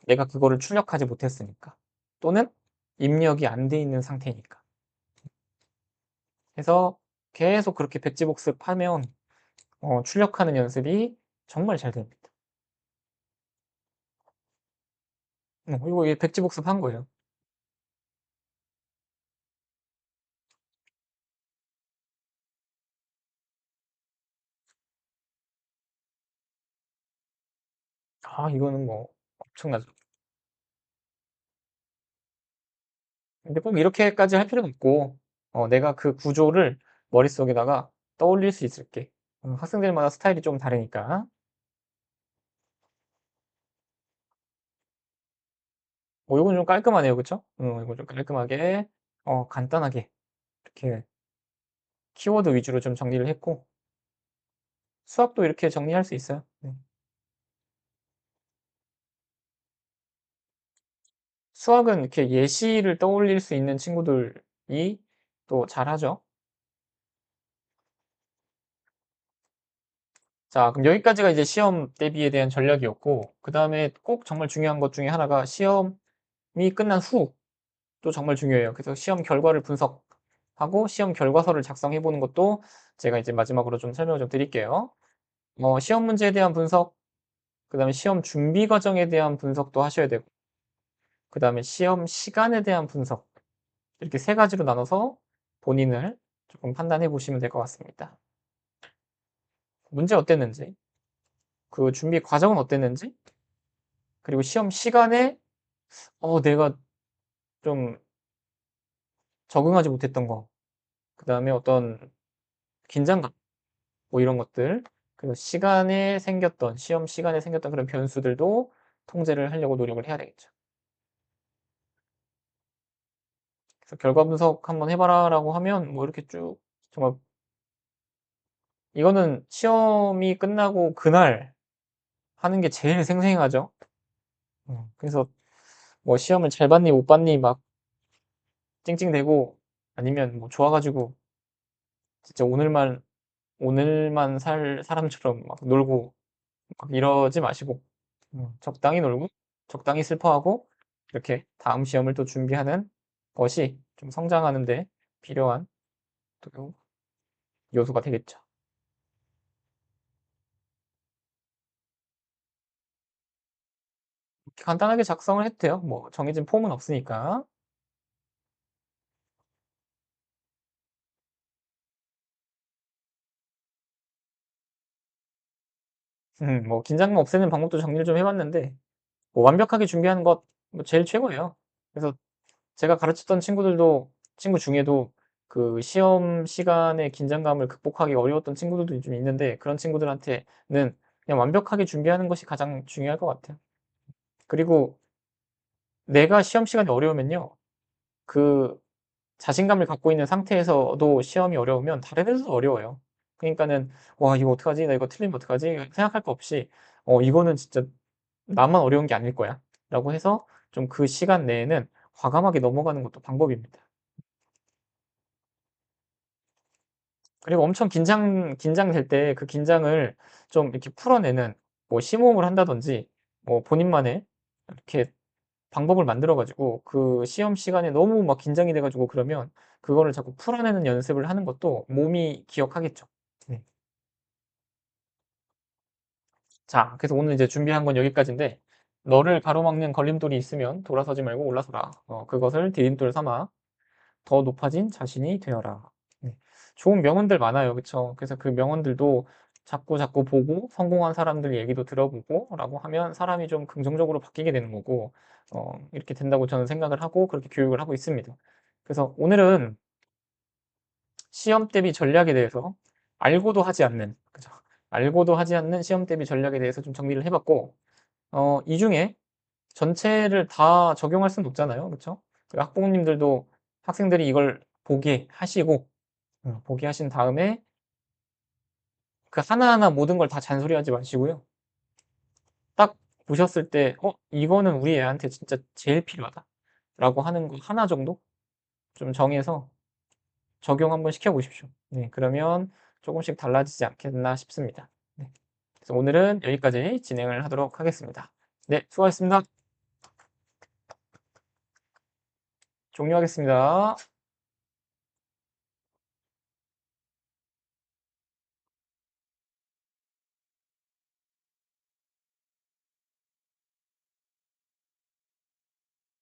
내가 그거를 출력하지 못했으니까. 또는 입력이 안 돼 있는 상태니까. 그래서 계속 그렇게 백지복습하면 출력하는 연습이 정말 잘 됩니다. 이거 백지복습 한 거예요. 이거는 뭐 엄청나죠. 근데 꼭 이렇게까지 할 필요는 없고 내가 그 구조를 머릿속에다가 떠올릴 수 있을게. 학생들마다 스타일이 좀 다르니까. 이건 좀 깔끔하네요. 그쵸? 이거 좀 깔끔하게 간단하게 이렇게 키워드 위주로 좀 정리를 했고 수학도 이렇게 정리할 수 있어요. 네. 수학은 이렇게 예시를 떠올릴 수 있는 친구들이 또 잘하죠. 자, 그럼 여기까지가 이제 시험 대비에 대한 전략이었고, 그 다음에 꼭 정말 중요한 것 중에 하나가 시험이 끝난 후 또 정말 중요해요. 그래서 시험 결과를 분석. 하고 시험 결과서를 작성해 보는 것도 제가 이제 마지막으로 좀 설명을 좀 드릴게요. 시험 문제에 대한 분석, 그다음에 시험 준비 과정에 대한 분석도 하셔야 되고, 그다음에 시험 시간에 대한 분석, 이렇게 세 가지로 나눠서 본인을 조금 판단해 보시면 될 것 같습니다. 문제 어땠는지, 그 준비 과정은 어땠는지, 그리고 시험 시간에 내가 좀 적응하지 못했던 거, 그다음에 어떤 긴장감, 뭐 이런 것들, 그리고 시험 시간에 생겼던 그런 변수들도 통제를 하려고 노력을 해야 되겠죠. 그래서 결과 분석 한번 해봐라라고 하면 뭐 이렇게 쭉 정말 이거는 시험이 끝나고 그날 하는 게 제일 생생하죠. 그래서 뭐 시험을 잘 봤니 못 봤니 막 찡찡대고, 아니면 뭐 좋아가지고 진짜 오늘만 살 사람처럼 막 놀고 막 이러지 마시고, 적당히 놀고 적당히 슬퍼하고 이렇게 다음 시험을 또 준비하는 것이 좀 성장하는 데 필요한 또 요소가 되겠죠. 간단하게 작성을 해도 돼요. 뭐 정해진 폼은 없으니까. 뭐 긴장감 없애는 방법도 정리를 좀 해 봤는데, 뭐 완벽하게 준비하는 것 뭐 제일 최고예요. 그래서 제가 가르쳤던 친구 중에도 그 시험 시간에 긴장감을 극복하기 어려웠던 친구들도 좀 있는데, 그런 친구들한테는 그냥 완벽하게 준비하는 것이 가장 중요할 것 같아요. 그리고 내가 시험 시간이 어려우면요, 그 자신감을 갖고 있는 상태에서도 시험이 어려우면 다른 애들도 어려워요. 그러니까는 '와 이거 어떡하지? 나 이거 틀리면 어떡하지?' 생각할 거 없이 '이거는 진짜 나만 어려운 게 아닐 거야.'라고 해서 좀 그 시간 내에는 과감하게 넘어가는 것도 방법입니다. 그리고 엄청 긴장될 때 그 긴장을 좀 이렇게 풀어내는 뭐 심호흡을 한다든지, 뭐 본인만의 이렇게 방법을 만들어 가지고 그 시험 시간에 너무 막 긴장이 돼 가지고 그러면 그거를 자꾸 풀어내는 연습을 하는 것도 몸이 기억하겠죠. 네. 자, 그래서 오늘 이제 준비한 건 여기까지인데, "너를 가로막는 걸림돌이 있으면 돌아서지 말고 올라서라. 그것을 디딤돌 삼아 더 높아진 자신이 되어라." 네. 좋은 명언들 많아요. 그쵸? 그래서 그 명언들도 자꾸자꾸 보고 성공한 사람들 얘기도 들어보고 라고 하면 사람이 좀 긍정적으로 바뀌게 되는 거고, 이렇게 된다고 저는 생각을 하고 그렇게 교육을 하고 있습니다. 그래서 오늘은 시험 대비 전략에 대해서 알고도 하지 않는, 그죠? 알고도 하지 않는 시험 대비 전략에 대해서 좀 정리를 해 봤고, 이 중에 전체를 다 적용할 수는 없잖아요. 그쵸? 그 학부모님들도 학생들이 이걸 보게 하시고, 보게 하신 다음에 그 하나하나 모든 걸 다 잔소리하지 마시고요. 딱 보셨을 때 '이거는 우리 애한테 진짜 제일 필요하다.'라고 하는 거 하나 정도 좀 정해서 적용 한번 시켜 보십시오. 네, 그러면 조금씩 달라지지 않겠나 싶습니다. 네. 그래서 오늘은 여기까지 진행을 하도록 하겠습니다. 네, 수고하셨습니다. 종료하겠습니다.